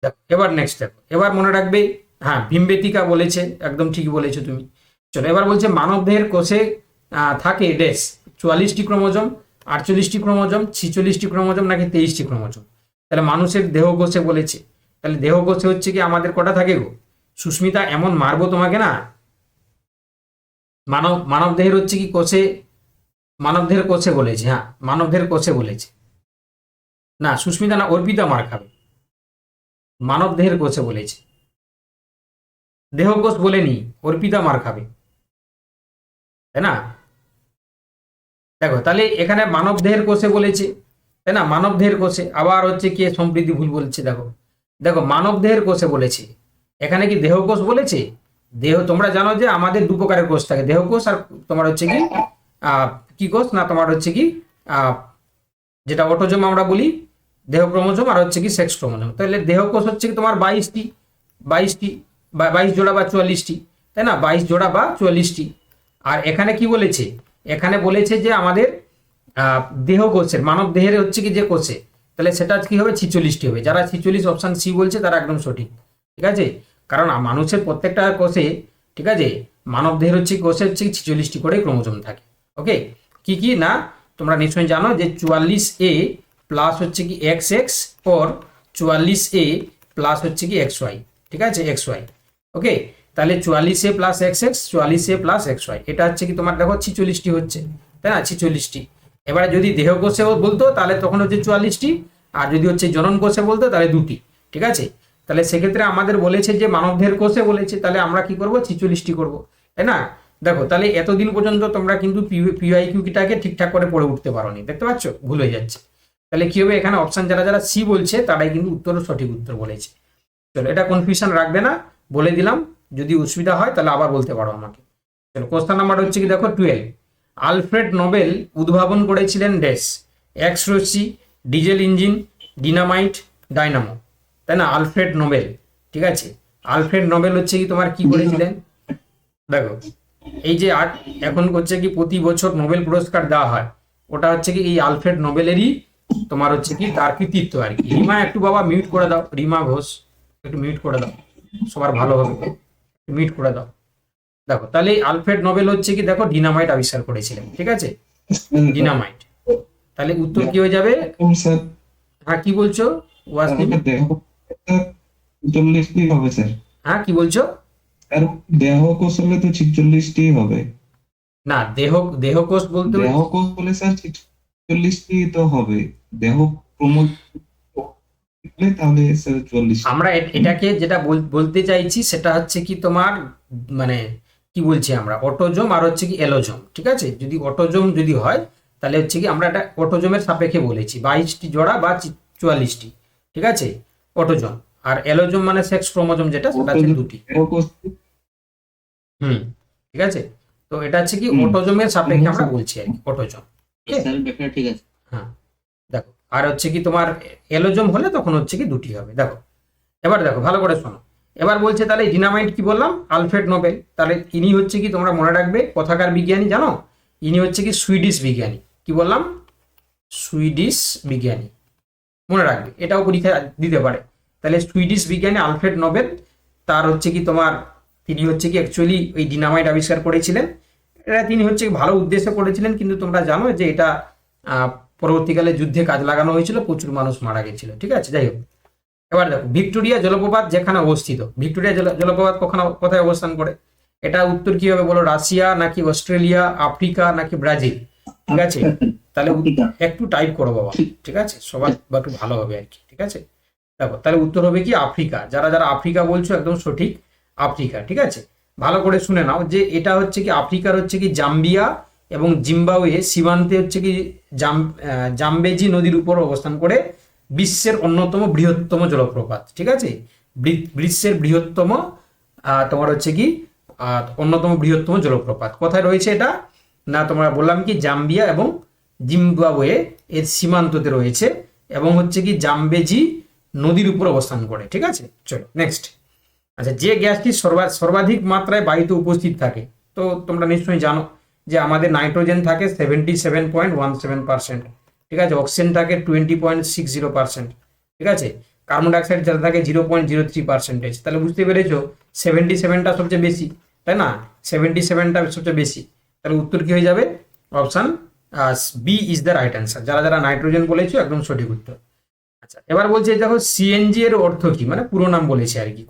দেখো এবার নেক্সট দেখো, এবার মনে রাখবে, হ্যাঁ ভীমবেতিকা বলেছে, একদম ঠিক বলেছো তুমি। চলো এবার বলছে মানব দেহের কোষে থাকে ড্যাশ 44টি ক্রোমোজোম, 48টি ক্রোমোজোম, 46টি ক্রোমোজোম নাকি 23টি ক্রোমোজোম। তাহলে মানুষের দেহ কোষে বলেছে, তাহলে দেহ কোষে হচ্ছে কি আমাদের কটা থাকে গো? সুস্মিতা এমন মারবো তোমাকে না। মানব দেহের হচ্ছে কি কোষে, মানব দেহের কোষে বলেছে, হ্যাঁ মানব দেহের কোষে বলেছে না, সুস্মিতা না, অর্পিতা মার খাবে। মানব দেহের কোষে বলেছে, দেহকোষ বলেনি, অর্পিতা মার খাবে, তাই না? দেখো তাহলে এখানে মানব দেহের কোষে বলেছে, তাই না, মানব দেহের কোষে। আবার হচ্ছে কি সম্প্রীতি ভুল বলছে, দেখো দেখো মানব দেহের কোষে বলেছে, এখানে কি দেহকোষ বলেছে? দেহ, তোমরা জানো যে আমাদের দু প্রকারের কোষ থাকে, দেহকোষ আর তোমার হচ্ছে কি কি কোষ না, তোমার হচ্ছে কি যেটা অটোজোম আমরা বলি, দেহ ক্রোমোজোম, আর হচ্ছে কি সেক্স ক্রোমোজোম। তাহলে দেহকোষ হচ্ছে কি তোমার 22টি 22 জোড়া বা 44টি, তাই না, 22 জোড়া বা 44টি। আর এখানে কি বলেছে? এখানে বলেছে যে আমাদের দেহ কোষের, মানব দেহের হচ্ছে কি যে কোষে, তাহলে সেটা কি হবে, 46টি হবে। যারা 46 অপশন সি বলছে তারা একদম সঠিক, ঠিক আছে। কারণ মানুষের প্রত্যেকটা কোষে, ঠিক আছে, মানব দেহের হচ্ছে কোষে হচ্ছে 46টি করে ক্রোমোজোম থাকে। ওকে, কি কি না তোমরা নিশ্চয়ই জানো যে 44A প্লাস হচ্ছে কি XX ওর 44A প্লাস হচ্ছে কি XY, ঠিক আছে, XY। ওকে, তাহলে 44A plus XX, 44A plus XY, এটা হচ্ছে কি তোমার দেখো 46টি হচ্ছে, তাই না, 46টি। এবারে যদি দেহ কোষে বলতো তাহলে তখন হচ্ছে 44টি, আর যদি হচ্ছে জনন কোষে বলতো তাহলে 2টি, ঠিক আছে। তাহলে সেক্ষেত্রে আমাদের বলেছে যে মানব দেহের কোষে বলেছে, তাহলে আমরা কি করব, 46টি করব, তাই না। দেখো তাহলে এতদিন পর্যন্ত তোমরা কিন্তু PYQটাকে ঠিকঠাক করে পড়ে উঠতে পারোনি, দেখতে পাচ্ছ, ভুল হয়ে যাচ্ছে। তাহলে কি হবে, এখানে অপশন যারা যারা সি বলছে তারাই কিন্তু সঠিক উত্তর বলেছে। চলো এটা কনফিউশন রাখবে না, বলে দিলাম, যদি অসুবিধা হয় তাহলে আবার বলতে পারো আমাকে। চলো কোশ্চেন নাম্বার হচ্ছে কি দেখো 12, আলফ্রেড নোবেল উদ্ভাবন করেছিলেন ড্যাশ, এক্স রশ্মি, ডিজেল ইঞ্জিন, ডিনামাইট, ডাইনামো, তাই না, আলফ্রেড নোবেল, ঠিক আছে। আলফ্রেড নোবেল হচ্ছে কি তোমার কি করেছিলেন, দেখো এই যে এখন হচ্ছে কি প্রতি বছর নোবেল পুরস্কার দেওয়া হয়, ওটা হচ্ছে কি এই আলফ্রেড নোবেলেরই তোমার হচ্ছে কি তার কৃতিত্ব আর কি। রিমা একটু বাবা মিউট করে দাও, রিমা ঘোষ একটু মিউট করে দাও, সবার ভালো হবে, মিউট করে দাও। দেখো তাহলে আলফ্রেড নোবেল হচ্ছে কি দেখো ডিনামাইট আবিষ্কার করেছিলেন, ঠিক আছে, ডিনামাইট। তাহলে উত্তর কি হয়ে যাবে, হ্যাঁ কি বলছো ওয়াসিম, হবে স্যার, হ্যাঁ কি বলছো? আর দেহ কোষ হলে তো 46টি হবে। না দেহকোষ বলতে দেহ কোষ বলে স্যার 46টি তো হবে, দেহ ক্রোমোজোম তাহলে স্যার 44। আমরা এটাকে যেটা বলতে চাইছি সেটা হচ্ছে কি তোমার মানে কি বলছি আমরা, অটোজোম আর হচ্ছে কি এলোজোম, ঠিক আছে। যদি অটোজোম যদি হয় তাহলে হচ্ছে কি আমরা এটা অটোজোমের সাপেক্ষে বলেছি 22টি জোড়া বা 44টি, ঠিক আছে, অটোজোম। আর এলোজোম মানে সেক্স ক্রোমোজোম যেটা, সেটা হচ্ছে 2টি। ঠিক আছে। তো এটা হচ্ছে কি অটোজোমের সাপেক্ষে আমরা বলছি আর কি, অটোজোম, ঠিক আছে। হ্যাঁ দেখো, আর হচ্ছে কি তোমার এলোজোম হলে তখন হচ্ছে কি 2টি হবে। দেখো এবার দেখো ভালো করে শোনো, এবার বলছে তাহলে ডিনামাইট কি বললাম, আলফ্রেড নোবেল, তাহলে ইনি হচ্ছে কি তোমরা মনে রাখবে কথাকার বিজ্ঞানী জানো, ইনি হচ্ছে কি সুইডিশ বিজ্ঞানী, কি বললাম, সুইডিশ বিজ্ঞানী, মনে রাখবে, এটাও পরীক্ষা দিতে পারে। তাহলে সুইডিশ বিজ্ঞানী আলফ্রেড নোবেল তার হচ্ছে কি তোমার তিনি হচ্ছে কি অ্যাকচুয়ালি ওই ডিনামাইট আবিষ্কার করেছিলেন। এটা তিনি হচ্ছে ভালো উদ্দেশ্যে করেছিলেন, কিন্তু তোমরা জানো যে এটা আহ, পরবর্তীকালে যুদ্ধে কাজ লাগানো হয়েছিল, প্রচুর মানুষ মারা গেছিল। ঠিক আছে, যাই হোক। এবার দেখো ভিক্টোরিয়া জলপ্রপাত যেখানে অবস্থিত, ভিক্টোরিয়া জলপ্রপাত কোথায় অবস্থান করে? এটা উত্তর কি হবে বলো? রাশিয়া নাকি অস্ট্রেলিয়া, আফ্রিকা নাকি ব্রাজিল? ঠিক আছে, তাহলে একটু টাইপ করো বাবা। ঠিক আছে, সবার একটু ভালো হবে আর কি। ঠিক আছে, দেখো তাহলে উত্তর হবে কি আফ্রিকা। যারা যারা আফ্রিকা বলছো একদম সঠিক, আফ্রিকা। ঠিক আছে, ভালো করে শুনে নাও যে এটা হচ্ছে কি আফ্রিকার হচ্ছে কি জাম্বিয়া এবং জিম্বাবুয়ে সীমান্তে হচ্ছে কি জাম্বেজি নদীর উপর অবস্থান করে বিশ্বের অন্যতম বৃহত্তম জলপ্রপাত। ঠিক আছে, বিশ্বের বৃহত্তম তোমার হচ্ছে কি অন্যতম বৃহত্তম জলপ্রপাত কোথায় রয়েছে এটা? না তোমরা বললাম কি জাম্বিয়া এবং জিম্বাবুয়ে এর সীমান্ততে রয়েছে এবং হচ্ছে কি জাম্বেজি নদীর উপর অবস্থান করে। ঠিক আছে, চলো নেক্সট। আচ্ছা, যে গ্যাসটি সর্বাধিক মাত্রায় বায়ুতে উপস্থিত থাকে, তো তোমরা নিশ্চয়ই জানো যে আমাদের নাইট্রোজেন থাকে 77.17%। ঠিক আছে, অক্সিজেন থাকে 20.60%। ঠিক আছে, কার্বন ডাইঅক্সাইড যেটা থাকে 0.03%। তাহলে বুঝতে পেরেছো 77টা সবচেয়ে বেশি, তাই না? 77টা সবচেয়ে বেশি, তাহলে উত্তর কি হয়ে যাবে? Option B is the right answer. যারা যারা নাইট্রোজেন বলেছো একদম সঠিক উত্তর। আচ্ছা, এবার বলছে দেখো সিএনজি এর অর্থ কি, মানে পুরো নাম বলেছে আর কি।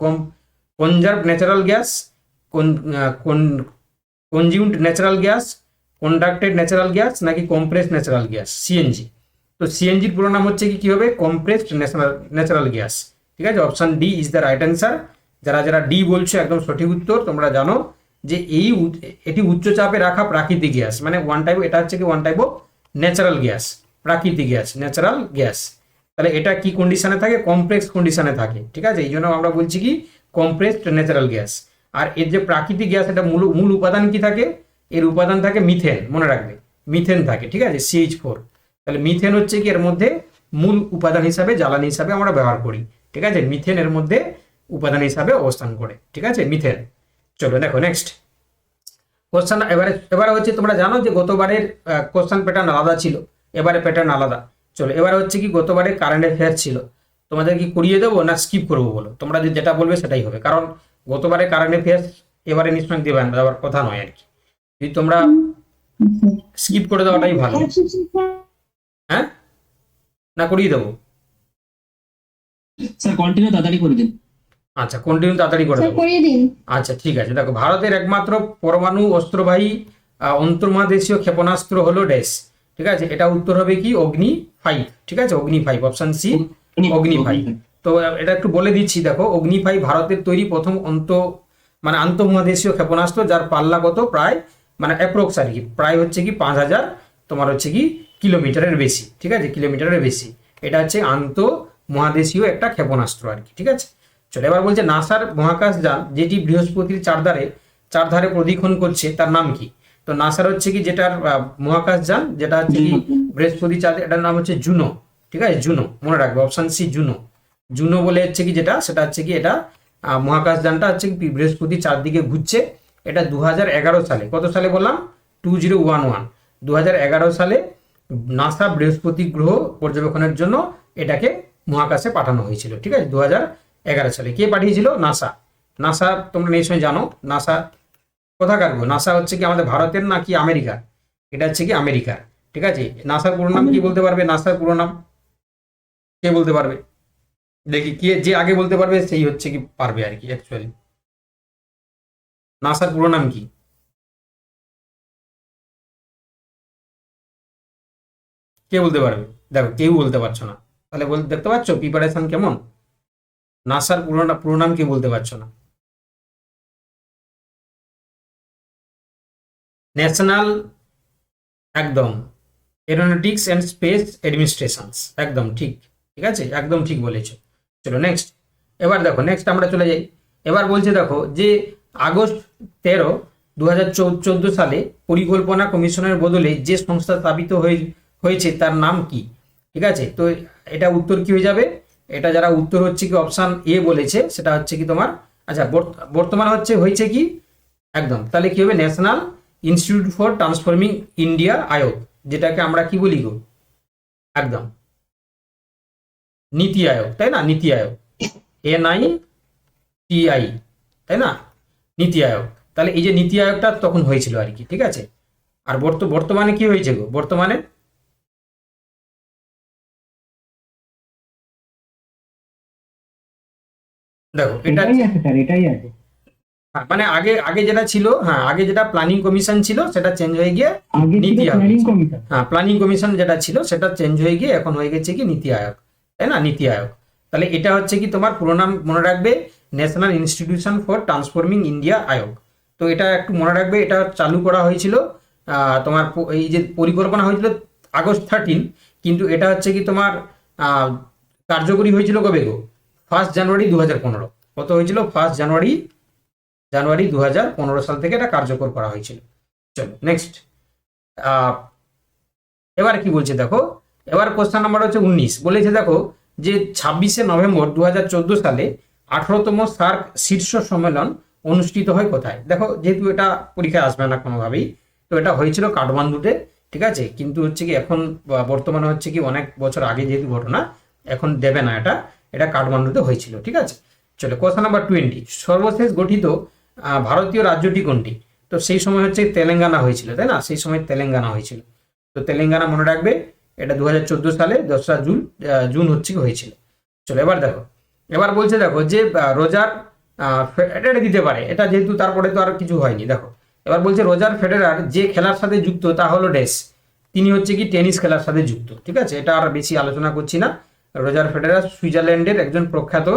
Conserve natural gas, consumed natural gas, conducted natural gas নাকি কম্প্রেসড ন্যাচারাল গ্যাস? সিএনজি। তো সিএনজির পুরো নাম হচ্ছে কি হবে? Compressed natural gas. ঠিক আছে, option D is the right answer. যারা যারা ডি বলছো একদম সঠিক উত্তর। তোমরা জানো যে এটি উচ্চচাপে রাখা প্রাকৃতিক গ্যাস, মানে এটা হচ্ছে কি one type of natural gas, প্রাকৃতিক গ্যাস, ন্যাচারাল গ্যাস। তাহলে এটা কি কন্ডিশনে থাকে? কমপ্লেক্স কন্ডিশনে থাকে। ঠিক আছে, এই জন্য আমরা বলছি কি কমপ্রেসড ন্যাচারাল গ্যাস। আর এর যে প্রাকৃতিক গ্যাস, এটা মূল উপাদান কি থাকে? এর উপাদান থাকে মিথেন, মনে রাখবে মিথেন থাকে। ঠিক আছে, CH4। তাহলে মিথেন হচ্ছে কি এর মধ্যে মূল উপাদান হিসাবে, জ্বালানি হিসাবে আমরা ব্যবহার করি। ঠিক আছে, মিথেন এর মধ্যে উপাদান হিসাবে অবস্থান করে। ঠিক আছে, মিথেন। চলো দেখো নেক্সট কোশ্চেন। এবারে হচ্ছে তোমরা জানো যে গতবারের কোশ্চেন প্যাটার্ন আলাদা ছিল, এবারে প্যাটার্ন আলাদা। চলো এবারে হচ্ছে কি গতবারে কারেন্ট অ্যাফেয়ার ছিল, তোমাদের কি করিয়ে দেবো না স্কিপ করবো বলো? তোমরা যেটা বলবে সেটাই হবে, কারণ গতবারে কারেন্ট অ্যাফেয়ার্স এবারে নিশ্চয়ই দেবে না, দেওয়ার কথা নয় আর কি। যদি তোমরা স্কিপ করে দেওয়াটাই ভালো। হ্যাঁ, না করিয়ে দেবো? স্যার কন্টিনিউ তাড়াতাড়ি করে দিন। আচ্ছা, কন্টিনিউ তাড়াতাড়ি করে দেবো। আচ্ছা ঠিক আছে, দেখো ভারতের একমাত্র পরমাণু অস্ত্রবাহী অন্তর্মহাদেশীয় ক্ষেপণাস্ত্র হলো ড্যাশ। ঠিক আছে, এটা উত্তর হবে কি অগ্নি 5। ঠিক আছে, অগ্নি 5, অপশন সি অগ্নি 5। তো এটা একটু বলে দিচ্ছি, দেখো অগ্নি 5 ভারতের তৈরি প্রথম আন্তঃমহাদেশীয় ক্ষেপণাস্ত্র, যার পাল্লা কত প্রায় মানে অ্যাপ্রক্স আর কি, প্রায় হচ্ছে কি 5000 তোমার হচ্ছে কি কিলোমিটারের বেশি। ঠিক আছে, কিলোমিটারের বেশি। এটা হচ্ছে আন্তঃমহাদেশীয় একটা ক্ষেপণাস্ত্র আর কি। ঠিক আছে, চলো এবার বলছে নাসার মহাকাশ যান যেটি বৃহস্পতির চারধারে প্রদক্ষিণ করছে তার নাম কি? তো নাসার হচ্ছে কি যেটার মহাকাশ যান যেটা হচ্ছে কি বৃহস্পতি চাঁদে, এটার নাম হচ্ছে জুনো। ঠিক আছে, জুনো মনে রাখবে, অপশন সি জুনো। জুনো বলে হচ্ছে কি সেটা হচ্ছে কি এটা মহাকাশ যানটা হচ্ছে কি বৃহস্পতির চারদিকে ঘুরছে। এটা 2011 সালে, কত সালে বললাম? 2011, 2011 সালে নাসা বৃহস্পতি গ্রহ পর্যবেক্ষণের জন্য এটাকে মহাকাশে পাঠানো হয়েছিল। ঠিক আছে, 2011 সালে। কে পাঠিয়েছিল? নাসা। নাসা তোমরা নিশ্চয়ই জানো নাসা কোথাকার গো? নাসা হচ্ছে কি আমাদের ভারতের নাকি আমেরিকার? এটা হচ্ছে কি আমেরিকার। ঠিক আছে, নাসার পুরো নাম কি বলতে পারবে? নাসার পুরো নাম কে বলতে পারবে? দেখি কে যে আগে বলতে পারবে সেই হচ্ছে কি পারবে আর কি। অ্যাকচুয়ালি নাসার পুরো নাম কি? কে বলতে পারবে? দেখো কেউ বলতে পারছো না, তাহলে দেখতে পাচ্ছ প্রিপারেশন কেমন? নাসার পুরো নাম কি বলতে পারছো না? ন্যাশনাল একদম এরোনটিক্স অ্যান্ড স্পেস অ্যাডমিনিস্ট্রেশনস, একদম ঠিক। ঠিক আছে, একদম ঠিক বলেছো। চলো নেক্সট। এবার দেখো নেক্সট আমরা চলে যাই। এবার বলছে দেখো যে আগস্ট 13, 2014 সালে পরিকল্পনা কমিশনের বদলে যে সংস্থা স্থাপিত হয়েছে তার নাম কি? ঠিক আছে, তো এটা উত্তর কি হয়ে যাবে? এটা যারা উত্তর হচ্ছে কি অপশন এ বলেছে সেটা হচ্ছে কি তোমার, আচ্ছা বর্তমান হয়েছে কি একদম, তাহলে কি হবে? National Institute for Transforming India Aayog, যেটাকে আমরা কি বলি গো? একদম নীতি আয়োগ, তাই না? নীতি আয়োগ, NITI তাই না, নীতি আয়োগ। তাহলে এই যে নীতি আয়োগটা তখন হয়েছিল আর কি, ঠিক আছে। আর বর্তমানে কি হয়েছে গো, বর্তমানে দেখো এটা এটাই আছে স্যার, এটাই আছে। মানে আগে আগে যেটা ছিল, হ্যাঁ আগে যেটা প্ল্যানিং কমিশন ছিল সেটা চেঞ্জ হয়ে গিয়ে আগে ছিল নীতি আয়োগ প্ল্যানিং হয়েছে। কমিশন। হ্যাঁ প্ল্যানিং কমিশন যেটা ছিল সেটা চেঞ্জ হয়ে গিয়ে এখন হয়ে গেছে কি নীতি আয়োগ, তাই না, নীতি আয়োগ। তাহলে এটা হচ্ছে কি তোমার পুরো নাম মনে রাখবে, National Institution for Transforming India Aayog. তো এটা একটু মনে রাখবে, এটা চালু করা হয়েছিল তোমার এই যে পরিকল্পনা হয়েছিল আগস্ট 13, কিন্তু এটা হচ্ছে কি তোমার আহ, কার্যকরী হয়েছিল কবে গো, 1 জানুয়ারি 2015। কত হয়েছিল, 1 জানুয়ারি 2015 সাল থেকে এটা কার্যকর করা হয়েছিল। চলো নেক্সট। এবার কি বলছে দেখো, এবার কোশ্চেন নাম্বার হচ্ছে 19, বলেছে দেখো যে 26 নভেম্বর 2014 সালে 18তম সার্ক শীর্ষ সম্মেলন অনুষ্ঠিত হয় কোথায়। দেখো যেহেতু এটা পরীক্ষায় আসবে না কোনোভাবেই, তো এটা হয়েছিল কাঠমান্ডুতে, ঠিক আছে। কিন্তু হচ্ছে কি এখন বর্তমানে হচ্ছে কি অনেক বছর আগে যেহেতু ঘটনা, এখন দেবে না, এটা এটা কাঠমান্ডুতে হয়েছিল, ঠিক আছে। চলো কোশ্চেন নাম্বার 20, সর্বশেষ গঠিত ভারতীয় রাজ্যটি কোনটি। তো সেই সময় হচ্ছে তেলেঙ্গানা হয়েছিল, তাই না, সেই সময় তেলেঙ্গানা হয়েছিল। তো তেলেঙ্গানা মনে রাখবে, এটা 2014 সালে 10 জুন হচ্ছে কি হয়েছিল। চলো এবার দেখো, এবার বলছে দেখো যে রোজার এটা দিতে পারে, এটা যেহেতু তারপরে তো আর কিছু হয়নি। দেখো এবার বলছে রোজার ফেডারার যে খেলার সাথে যুক্ত তা হলো ড্যাশ। তিনি হচ্ছে কি টেনিস খেলার সাথে যুক্ত, ঠিক আছে, এটা আর বেশি আলোচনা করছি না। রোজার ফেডারার সুইজারল্যান্ডের একজন প্রখ্যাত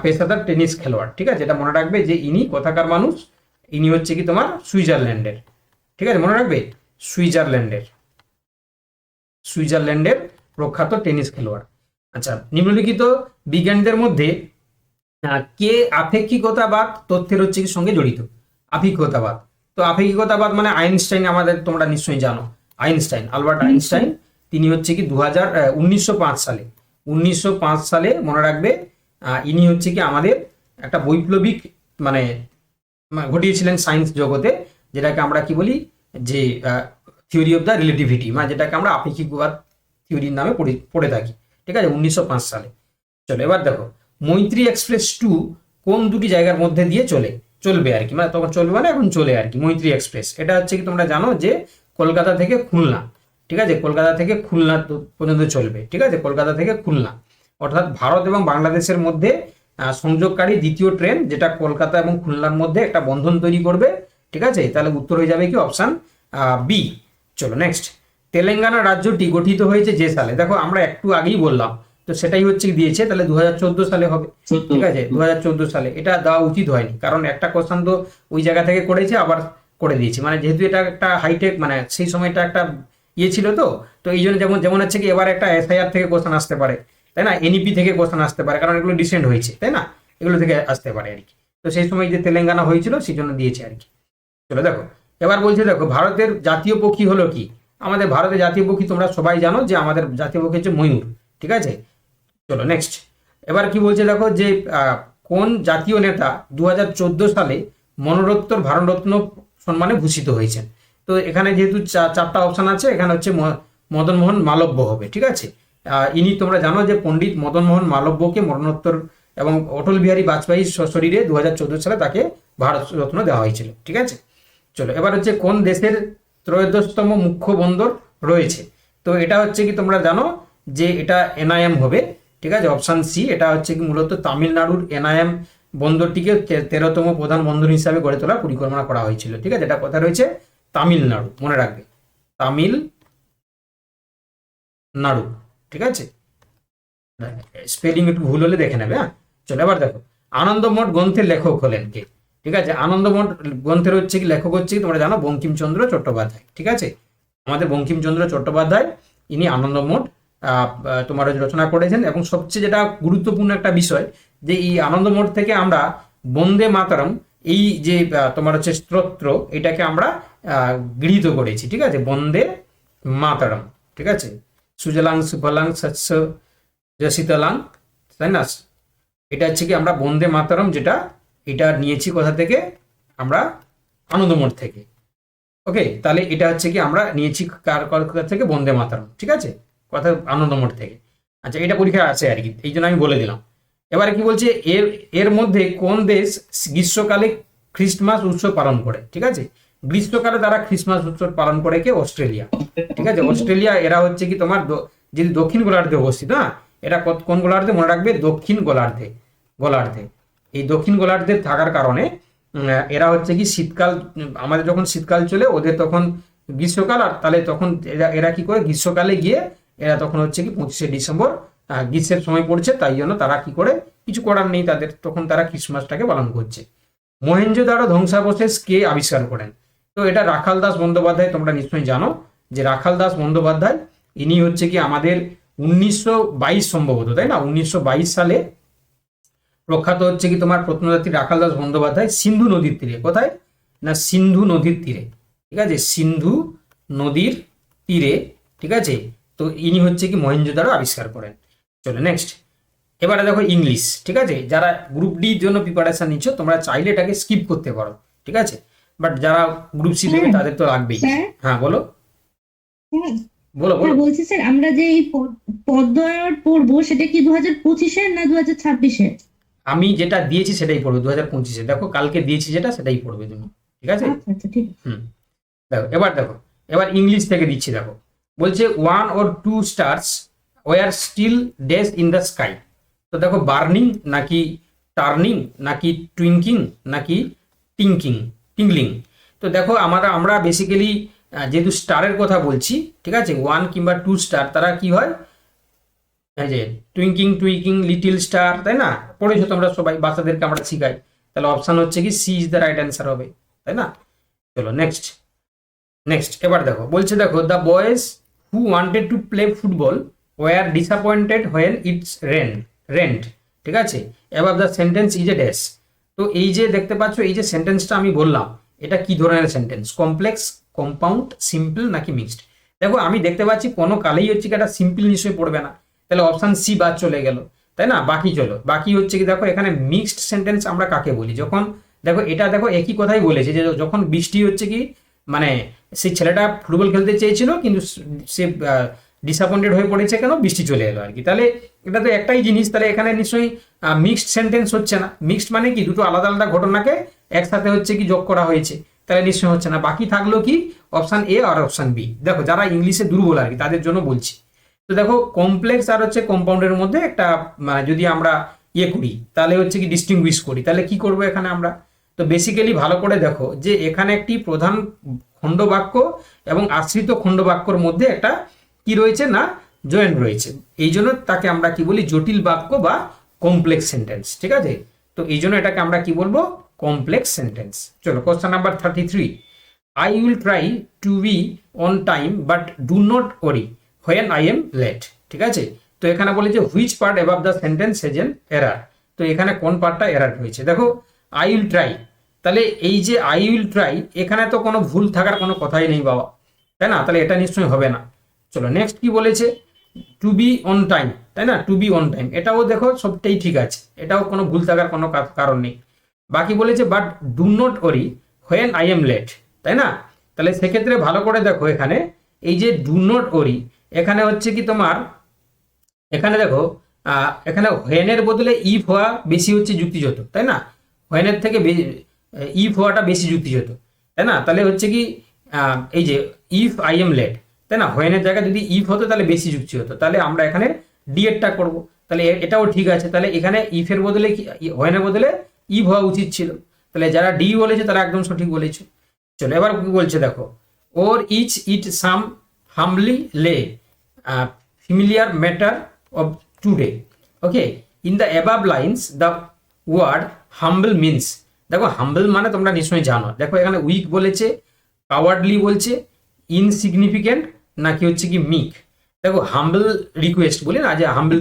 পেশাদার টেনিস খেলোয়াড়, ঠিক আছে। এটা মনে রাখবে যে ইনি কোথাকার মানুষ, ইনি হচ্ছে কি তোমার সুইজারল্যান্ডের, ঠিক আছে, মনে রাখবে সুইজারল্যান্ডের সুইজারল্যান্ডের প্রখ্যাত টেনিস খেলোয়াড়। আচ্ছা, নিম্নলিখিত বিজ্ঞানীদের মধ্যে কে আপেক্ষিকতাবাদ তথ্যের হচ্ছে কি সঙ্গে জড়িত। আপেক্ষিকতাবাদ, তো আপেক্ষিকতাবাদ মানে আইনস্টাইন, আমাদের তোমরা নিশ্চয়ই জানো আইনস্টাইন, আলবার্ট আইনস্টাইন। তিনি হচ্ছে কি 1905 সালে মনে রাখবে, ইনি হচ্ছে কি আমাদের একটা বৈপ্লবিক মানে ঘটিয়েছিলেন সায়েন্স জগতে, যেটাকে আমরা কি বলি যে থিওরি অফ দ্য রিলেটিভিটি, মানে যেটাকে আমরা আপেক্ষিকবাদ থিওরির নামে পড়ে থাকি, ঠিক আছে, 1905 সালে। চলো এবার দেখো, মৈত্রী এক্সপ্রেস 2 কোন দুটি জায়গার মধ্যে দিয়ে চলবে আর কি, মানে তখন চলবে মানে এখন চলে আর কি। মৈত্রী এক্সপ্রেস এটা হচ্ছে কি তোমরা জানো যে কলকাতা থেকে খুলনা, ঠিক আছে, কলকাতা থেকে খুলনা পর্যন্ত চলবে, ঠিক আছে, কলকাতা থেকে খুলনা, অর্থাৎ ভারত এবং বাংলাদেশের মধ্যে সংযোগকারী দ্বিতীয় ট্রেন, যেটা কলকাতা এবং খুলনার মধ্যে একটা বন্ধন তৈরি করবে, ঠিক আছে। তাহলে উত্তর হয়ে যাবে কি অপশন বি। চলো নেক্সট, তেলেঙ্গানা রাজ্যটি গঠিত হয়েছে যে সালে। দেখো আমরা একটু আগেই বললাম, তো সেটাই হচ্ছে দিয়েছে, তাহলে 2014 সালে হবে, ঠিক আছে, 2014 সালে। এটা দেওয়া উচিত হয়নি, কারণ একটা কোশ্চেন তো ওই জায়গা থেকে করেছে আবার করে দিয়েছে, মানে যেহেতু এটা একটা হাইটেক, মানে সেই সময়টা একটা ইয়ে ছিল, তো এই জন্য যেমন যেমন হচ্ছে কি এবার একটা এসআইআর থেকে কোশ্চেন আসতে পারে, তাই না, এনইপি থেকে কোশ্চেন আসতে পারে, কারণ এগুলো রিসেন্ট হয়েছে, তাই না, এগুলো থেকে আসতে পারে আর কি। তো সেই সময় যে তেলেঙ্গানা হয়েছিল সেই জন্য দিয়েছে আর কি। চলো দেখো, এবার বলছে দেখো ভারতের জাতীয় পক্ষী হলো কি। আমাদের ভারতের জাতীয় পক্ষী তোমরা সবাই জানো যে আমাদের জাতীয় পক্ষী হচ্ছে ময়ূর, ঠিক আছে। চলো নেক্সট, এবার কি বলছে দেখো যে কোন জাতীয় নেতা 2014 সালে মরণোত্তর ভারতরত্ন সম্মানে ভূষিত হয়েছেন। তো এখানে যেহেতু চারটা অপশন আছে, এখানে হচ্ছে মদন মোহন মালব্য হবে, ঠিক আছে। ইনি তোমরা জানো যে পণ্ডিত মদন মোহন মালব্যকে মরণোত্তর এবং অটল বিহারী বাজপেয়ীর শরীরে 2014 সালে তাকে ভারত রত্ন দেওয়া হয়েছিল, ঠিক আছে। চলো এবার হচ্ছে কোন দেশের 13তম মুখ্য বন্দর রয়েছে। তো এটা হচ্ছে কি তোমরা জানো যে এটা এনআইএম হবে, ঠিক আছে, অপশন সি। এটা হচ্ছে কি মূলত তামিলনাড়ুর এনআইএম বন্দরটিকে 13তম প্রধান বন্দর হিসাবে গড়ে তোলার পরিকল্পনা করা হয়েছিল, ঠিক আছে। এটা কথা রয়েছে তামিলনাড়ু, মনে রাখবে তামিলনাড়ু, ঠিক আছে। স্পেলিং একটু ভুল হলে দেখে নেবে, হ্যাঁ। চলো এবার দেখো, আনন্দমঠ গ্রন্থের লেখক হলেন কে, ঠিক আছে। আনন্দমঠ গ্রন্থের হচ্ছে কি লেখক হচ্ছে কি তোমরা জানো বঙ্কিমচন্দ্র চট্টোপাধ্যায়, ঠিক আছে। আমাদের বঙ্কিমচন্দ্র চট্টোপাধ্যায় ইনি আনন্দমঠ তোমার রচনা করেছেন। এবং সবচেয়ে যেটা গুরুত্বপূর্ণ একটা বিষয়, যে এই আনন্দমঠ থেকে আমরা বন্দে মাতরম এই যে তোমার হচ্ছে স্তোত্র, এটাকে আমরা গৃহীত করেছি, ঠিক আছে, বন্দে মাতরম, ঠিক আছে। সুজলাং সুফলাং শস্য শীতলাং, তাই না, এটা হচ্ছে কি আমরা বন্দে মাতরম যেটা এটা নিয়েছি কোথা থেকে, আমরা আনন্দমঠ থেকে। ওকে, তাহলে এটা হচ্ছে কি আমরা নিয়েছি কার কথা থেকে, বন্দে মাতরম, ঠিক আছে, কথা আনন্দমঠ থেকে। আচ্ছা, এটা পরীক্ষা আছে আর কি, এই জন্য আমি বলে দিলাম। এবারে কি বলছে, এর এর মধ্যে কোন দেশ গ্রীষ্মকালে খ্রিস্টমাস উৎসব পালন করে? ঠিক আছে, গ্রীষ্মকালে তারা খ্রিস্টমাস উৎসব পালন করে কে? অস্ট্রেলিয়া। ঠিক আছে, অস্ট্রেলিয়া এরা হচ্ছে কি তোমার যদি দক্ষিণ গোলার্ধে অবস্থিত, হ্যাঁ, এটা কোন গোলার্ধে মনে রাখবে? দক্ষিণ গোলার্ধে। গোলার্ধে এই দক্ষিণ গোলার্ধে থাকার কারণে এরা হচ্ছে কি শীতকাল, আমাদের যখন শীতকাল চলে ওদের তখন গ্রীষ্মকাল, আর তাহলে তখন এরা এরা কি করে গ্রীষ্মকালে গিয়ে এরা তখন হচ্ছে কি 25শে ডিসেম্বর গ্রীষ্মের সময় পড়ছে, তাই জন্য তারা কি করে, কিছু করার নেই তাদের, তখন তারা ক্রিসমাসটাকে পালন করছে। মহেঞ্জোদারো ধ্বংসাবশেষ কে আবিষ্কার করেন? তো এটা রাখাল দাস বন্দ্যোপাধ্যায়, তোমরা নিশ্চয়ই জানো যে রাখাল দাস বন্দ্যোপাধ্যায় ইনি হচ্ছে কি আমাদের 1922 সম্ভবত, তাই না, 1922 সালে প্রখ্যাত হচ্ছে কি তোমার প্রত্নতাত্ত্বিক রাখাল দাস বন্দ্যোপাধ্যায় সিন্ধু নদীর তীরে, কোথায় না, সিন্ধু নদীর তীরে, ঠিক আছে, সিন্ধু নদীর তীরে, ঠিক আছে। তো ইনি হচ্ছে কি মহেঞ্জোদারো আবিষ্কার করেন। চলো নেক্সট, এবারে দেখো ইংলিশ, ঠিক আছে, যারা গ্রুপ ডির জন্য প্রিপারেশন নিচ্ছ তোমরা চাইলে এটাকে স্কিপ করতে পারো, ঠিক আছে, বাট যারা গ্রুপ সি দেবে তাদের তো লাগবেই। স্যার, হ্যাঁ বলো হ্যাঁ, বলো বলো। বলছি স্যার, আমরা যে এই পদ্ময়ার পড়বো সেটা কি 2025-এর না 2026-এর? আমি যেটা দিয়েছি সেটাই পড়বে 2025-এ, দেখো কালকে দিয়েছি যেটা সেটাই পড়বে তুমি, ঠিক আছে। আচ্ছা আচ্ছা, ঠিক আছে। হুম, দেখো এবার ইংলিশ থেকে দিচ্ছি, দেখো বলছে 1 or 2 stars were still dash in the sky. তো দেখো বার্নিং নাকি টার্নিং নাকি টুইঙ্কিং নাকি টিঙ্কলিং। তো দেখো আমরা বেসিক্যালি যেহেতু স্টারের কথা বলছি, ঠিক আছে, 1 কিংবা 2 স্টার তারা কি হয়, এই যে টুইঙ্কিং লিটিল স্টার, তাই না, পড়েছো তোমরা সবাই, বাচ্চাদেরকে আমরা শিখাই। তাহলে অপশন হচ্ছে কি C is the right answer হবে, তাই না। চলো নেক্সট এবার দেখো বলছে, দেখো the boys who wanted to play football were disappointed when it's rained, ঠিক আছে, এবার the sentence is a dash. তো এই যে দেখতে পাচ্ছ এই যে সেন্টেন্সটা আমি বললাম, এটা কি ধরনের সেন্টেন্স, কমপ্লেক্স, কম্পাউন্ড, সিম্পল নাকি মিক্সড? দেখো আমি দেখতে পাচ্ছি কোনো কালেই হচ্ছে কি এটা সিম্পল নিশ্চয়ই পড়বে না, তাহলে অপশন সি বাদ চলে গেল, তাই না। বাকি হচ্ছে কি, দেখো এখানে মিক্সড সেন্টেন্স আমরা কাকে বলি, যখন দেখো এটা দেখো একই কথাই বলেছে যে যখন বৃষ্টি হচ্ছে কি, মানে সেই ছেলেটা ফুটবল খেলতে চেয়েছিল কিন্তু সে ডিসঅ্যাপয়েন্টেড হয়ে পড়েছে, কেন, বৃষ্টি চলে এলো আর কি। তাহলে এটা তো একটাই জিনিস, তাহলে এখানে নিশ্চয়ই মিক্সড সেন্টেন্স হচ্ছে না। মিক্সড মানে কি, দুটো আলাদা আলাদা ঘটনাকে একসাথে হচ্ছে কি যোগ করা হয়েছে, তাহলে নিশ্চয়ই হচ্ছে না। বাকি থাকলো কি অপশন এ আর অপশন বি। দেখো যারা ইংলিশে দুর্বল আর কি তাদের জন্য বলছি। তো দেখো কমপ্লেক্স আর হচ্ছে কম্পাউন্ডের মধ্যে একটা যদি আমরা করি তাহলে হচ্ছে কি ডিস্টিংগুইশ করি, তাহলে কি করব এখানে আমরা। তো বেসিক্যালি ভালো করে দেখো যে এখানে একটি প্রধান খণ্ডবাক্য এবং আশ্রিত খণ্ডবাক্যর মধ্যে একটা কি রয়েছে না, জয়েন্ট রয়েছে, এই জন্য তাকে আমরা কি বলি, জটিল বাক্য বা কমপ্লেক্স সেন্টেন্স, ঠিক আছে। তো এই জন্য এটাকে আমরা কি বলবো, কমপ্লেক্স সেন্টেন্স। চলো question number 33, I will try to be on time but do not worry when I am late, ঠিক আছে। তো এখানে বলে যে which part above the sentence has an error. তো এখানে কোন পার্টটা এরার হয়েছে, দেখো আই উইল ট্রাই, তাহলে এই যে আই উইল ট্রাই এখানে তো কোনো ভুল থাকার কোনো কথাই নেই বাবা, তাই না, তাহলে এটা নিশ্চয়ই হবে না। চলো নেক্সট কি বলেছে, টু বি অন টাইম, তাই না, টু বি অন টাইম, এটাও দেখো সবটাই ঠিক আছে, এটাও কোনো ভুল থাকার কোনো কারণ নেই। বাকি বলেছে but do not worry when I am late, তাই না, তাহলে সেক্ষেত্রে ভালো করে দেখো এখানে এই যে ডু নট ওয়ারি, এখানে হচ্ছে কি তোমার, এখানে দেখো এখানে হোয়েনের বদলে ইফ হওয়া বেশি হচ্ছে যুক্তিযুক্ত, তাই না, হোয়েনের থেকে ইফ হওয়াটা বেশি যুক্তিযুক্ত, তাই না। তাহলে হচ্ছে কি এই যে ইফ আই এম লেট, তাই না, হোয়েনের জায়গায় যদি ইফ হতো তাহলে বেশি যুক্তি হতো, তাহলে আমরা এখানে ডি এরটা করবো, তাহলে এটাও ঠিক আছে। তাহলে এখানে ইফের বদলে হোয়েনের বদলে ইফ হওয়া উচিত ছিল, তাহলে যারা ডি বলেছে তারা একদম সঠিক বলেছে। চলো এবার কি বলছে দেখো, ওর ইচ ইট সাম হামলি লে familiar matter of today, okay, in the above lines the word humble means, দেখো হাম্বল মানে তোমরা নিশ্চয়ই জানো, দেখো এখানে উইক বলেছে, কাওয়ার্ডলি বলছে, ইনসিগনিফিকেন্ট নাকি হচ্ছে কি মিক। দেখো হাম্বল রিকোয়েস্ট বলি না, যে হাম্বল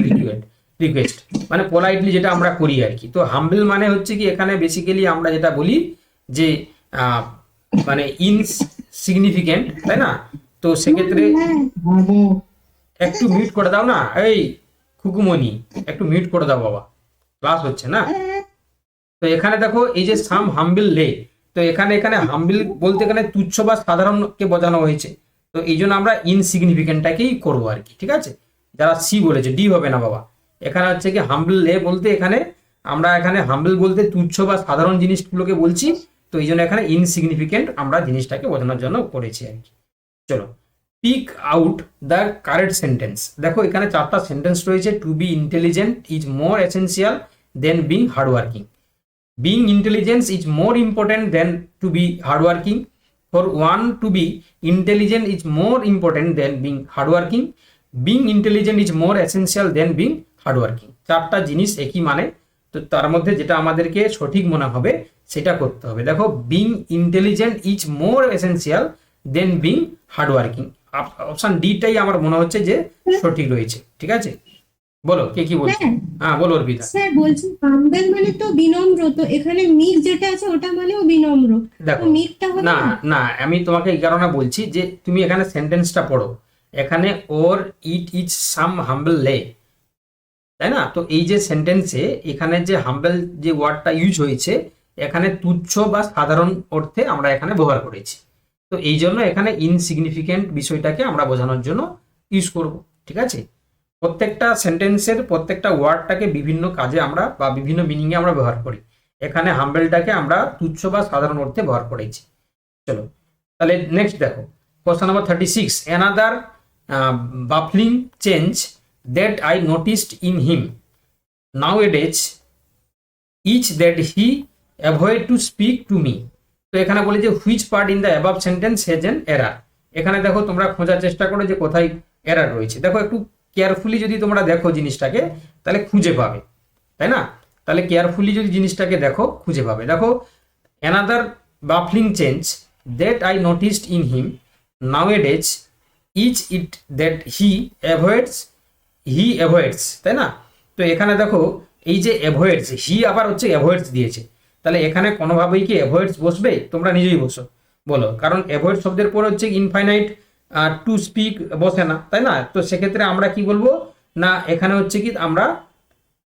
রিকোয়েস্ট মানে পোলাইটলি যেটা আমরা করি আর কি। তো হাম্বল মানে হচ্ছে কি এখানে বেসিক্যালি আমরা যেটা বলি যে মানে ইনসিগনিফিকেন্ট, তাই না। তো সেক্ষেত্রে একটু মিউট করে দাও না, এই খুকুমনি একটু মিউট করে দাও বাবা, ক্লাস হচ্ছে না। তো এখানে দেখো এই যে সাম হাম্বিল লে, তো এখানে হাম্বিল বলতে এখানে তুচ্ছ বা সাধারণকে বোঝানো হয়েছে, তো এই জন্য আমরা ইনসিগনিফিকেন্টটাকেই করবো আর কি, ঠিক আছে। যারা সি বলেছে, ডি হবে না বাবা, এখানে হচ্ছে কি হাম্বল লে বলতে এখানে আমরা এখানে হাম্বল বলতে তুচ্ছ বা সাধারণ জিনিসগুলোকে বলছি, তো এই জন্য এখানে ইনসিগনিফিকেন্ট আমরা জিনিসটাকে বোঝানোর জন্য করেছি আর কি। চলো, pick out the correct sentence. দেখো এখানে 4টা সেন্টেন্স রয়েছে। To be intelligent is more essential than being hardworking. Being intelligent is more important than to be hardworking. For one to be intelligent is more important than being hardworking. Being intelligent is more essential than being hardworking. 4টা জিনিস একই মানে, তো তার মধ্যে যেটা আমাদেরকে সঠিক মনে হবে সেটা করতে হবে। দেখো, being intelligent is more essential than being hardworking, option ডিটাই আমার মনে হচ্ছে যে সঠিক রয়েছে। ঠিক আছে, বলো কে কি বলছো? হ্যাঁ হ্যাঁ বলো অর্পিতা। স্যার, বলছি হাম্বেল মানে তো বিনম্র, তো এখানে মিক যেটা আছে ওটা মানেও বিনম্র, দেখো তো মিকটা হবে না না? না, আমি তোমাকে এই কারণে বলছি যে তুমি এখানে সেন্টেন্সটা পড়ো, এখানে ওর ইট ইজ সাম হাম্বল লে, তাই না? তো এই যে সেন্টেন্সে এখানে যে হাম্বল যে ওয়ার্ডটা ইউজ হয়েছে, এখানে তুচ্ছ বা সাধারণ অর্থে আমরা এখানে ব্যবহার করেছি। তো এই জন্য এখানে ইনসিগনিফিকেন্ট বিষয়টাকে আমরা বোঝানোর জন্য ইউজ করব। ঠিক আছে, প্রত্যেকটা সেন্টেন্সের প্রত্যেকটা ওয়ার্ডটাকে বিভিন্ন কাজে আমরা বা বিভিন্ন মিনিংয়ে আমরা ব্যবহার করি। এখানে হাম্বলটাকে আমরা তুচ্ছ বা সাধারণ অর্থে ব্যবহার করেছি। চলো তাহলে নেক্সট দেখো, question number 36। Another baffling change that I noticed in him nowadays is that he avoid to speak to me. তো এখানে বলে যে which part in the above sentence has an error. এখানে দেখো তোমরা খোঁজার চেষ্টা করো যে কোথায় এরার রয়েছে। দেখো একটু কেয়ারফুলি যদি তোমরা দেখো জিনিসটাকে তাহলে খুঁজে পাবে, তাই না? তাহলে কেয়ারফুলি যদি জিনিসটাকে দেখো খুঁজে পাবে। দেখো, another baffling change that I noticed in him nowadays is it that he avoids, তাই না? তো এখানে দেখো এই যে অ্যাভয়েডস, হি আবার হচ্ছে অ্যাভয়েডস দিয়েছে, তাহলে এখানে কোনোভাবেই কি অ্যাভয়েডস বসবে? তোমরা নিজেই বসো, বলো। কারণ অ্যাভয়েড শব্দের পর হচ্ছে ইনফাইনাইট টু স্পিক বসে না, তাই না? তো সেক্ষেত্রে আমরা কি বলবো না, এখানে হচ্ছে কি আমরা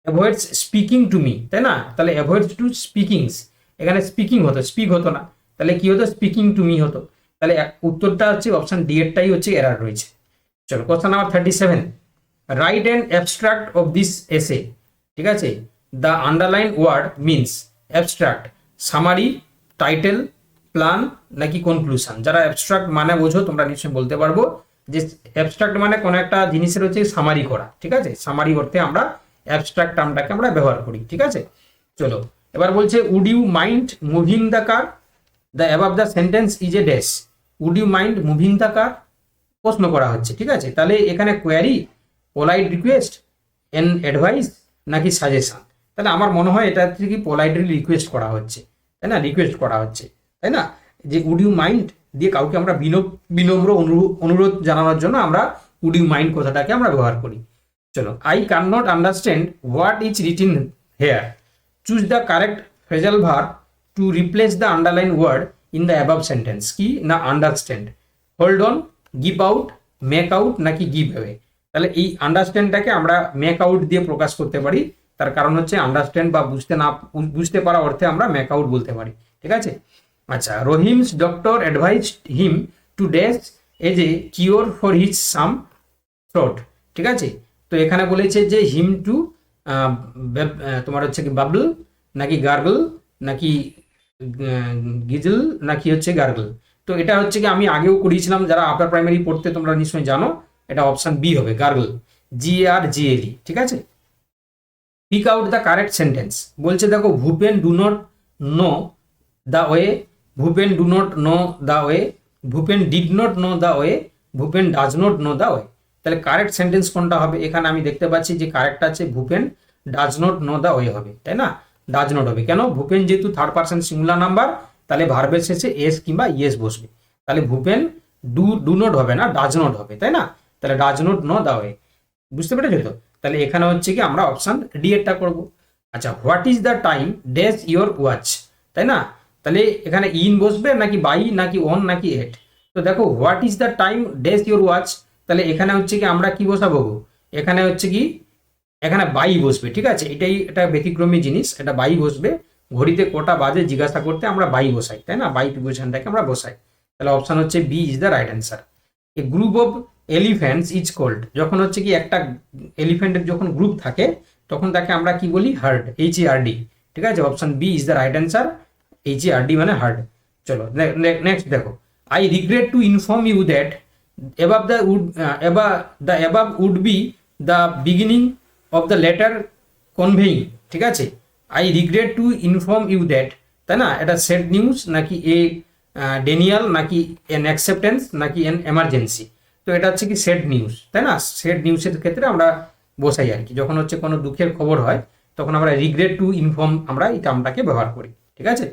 অ্যাভয়েডস স্পিকিং টু মি, তাই না? তাহলে অ্যাভয়েডস টু স্পিকিংস, এখানে স্পিকিং হতো, স্পিক হতো না, তাহলে কি হতো? স্পিকিং টু মি হতো। তাহলে উত্তরটা হচ্ছে অপশন ডি এরটাই হচ্ছে এরার রয়েছে। চলো, question number 37। Write and abstract of this essay. ঠিক আছে, the underline word means abstract, summary, title, plan নাকি কনক্লুশন। যারা অ্যাবস্ট্রাক্ট মানে বোঝো তোমরা নিশ্চয়ই বলতে পারবো যে অ্যাবস্ট্রাক্ট মানে কোনো একটা জিনিসের হচ্ছে সামারি করা। ঠিক আছে, সামারি অর্থে আমরা অ্যাবস্ট্রাক্ট টার্মটাকে আমরা ব্যবহার করি। ঠিক আছে, চলো এবার বলছে would you mind moving the car, the above the sentence is a dash. Would you mind moving the car প্রশ্ন করা হচ্ছে। ঠিক আছে, তাহলে এখানে query, polite request, an advice নাকি সাজেশন। তাহলে আমার মনে হয় এটা হচ্ছে কি পোলাইটলি রিকোয়েস্ট করা হচ্ছে, তাই না? রিকোয়েস্ট করা হচ্ছে, তাই না? যে উড ইউ মাইন্ড দিয়ে কাউকে আমরা বিনম্র অনুরোধ জানানোর জন্য আমরা উড ইউ মাইন্ড কথাটাকে আমরা ব্যবহার করি। চলো, I cannot understand what is written here, choose the correct phrasal verb to replace the underline word in the above sentence. কি না, understand, hold on, give out, make out নাকি give away. তাহলে এই আন্ডারস্ট্যান্ডটাকে আমরা make out দিয়ে প্রকাশ করতে পারি, তার কারণ হচ্ছে আন্ডারস্ট্যান্ড বা বুঝতে পারা অর্থে আমরা মেক আউট বলতে পারি। ঠিক আছে, আচ্ছা। Rahim's doctor advised him to dash as a cure for his some throat. ঠিক আছে, তো এখানে বলেছে যে হিম টু তোমার হচ্ছে কি বাবল নাকি গার্গল নাকি গিজল নাকি হচ্ছে গার্গল। তো এটা হচ্ছে কি আমি আগেও করিয়েছিলাম, যারা আপার প্রাইমারি পড়তে তোমরা নিশ্চয়ই জানো, এটা অপশন বি হবে, গার্গল, GARGLE। ঠিক আছে, pick out the correct sentence. বলছে দেখো, Bhupen do not know the way, Bhupen do not know the way, Bhupen did not know the way, Bhupen does not know the way. তাহলে কারেক্ট সেন্টেন্স কোনটা হবে? এখানে আমি দেখতে পাচ্ছি যে কারেক্ট আছে Bhupen does not know the way হবে, তাই না? ডাজ নট হবে কেন? ভূপেন যেহেতু থার্ড পার্সন সিঙ্গুলার নাম্বার, তাহলে ভার্বের শেষে এস কিংবা ইয়েস বসবে। তাহলে ভূপেন ডু নট হবে না, ডাজ নট হবে, তাই না? তাহলে does not know the way, বুঝতে পেরেছো তো? তাহলে এখানে হচ্ছে কি আমরা অপশন ডি এরটা করবো। আচ্ছা, what is the time dash your watch, তাই না? তাহলে এখানে ইন বসবে নাকি বাই নাকি অন নাকি এট। তো দেখো, what is the time dash your watch, তাহলে এখানে হচ্ছে কি আমরা কি বসাবো? এখানে হচ্ছে কি এখানে বাই বসবে। ঠিক আছে, এটা ব্যতিক্রমী জিনিস, এটা বাই বসবে। ঘড়িতে কটা বাজে জিজ্ঞাসা করতে আমরা বাই বসাই, তাই না? বাই প্রিপোজিশনটাকে আমরা বসাই। তাহলে অপশন হচ্ছে B is the right answer. A group of elephants is called, যখন হচ্ছে কি একটা এলিফ্যান্টের যখন গ্রুপ থাকে তখন তাকে আমরা কি বলি, হার্ড, HERD। ঠিক আছে, option B is the right answer, HERD মানে হার্ড। চলো নেক্সট দেখো, I regret to inform you that above would be the beginning of the letter conveying। ঠিক আছে, I regret to inform you that, তাই না, এটা স্যাড নিউজ নাকি a denial নাকি এন অ্যাকসেপ্টেন্স নাকি এন এমার্জেন্সি। তো এটা হচ্ছে কি স্যাড নিউজ, তাই না, স্যাড নিউজের ক্ষেত্রে আমরা বসাই আর কি, যখন হচ্ছে কোনো দুঃখের খবর হয় তখন আমরা রিগ্রেট টু ইনফর্ম আমরা এই টার্মটাকে ব্যবহার করি। ঠিক আছে,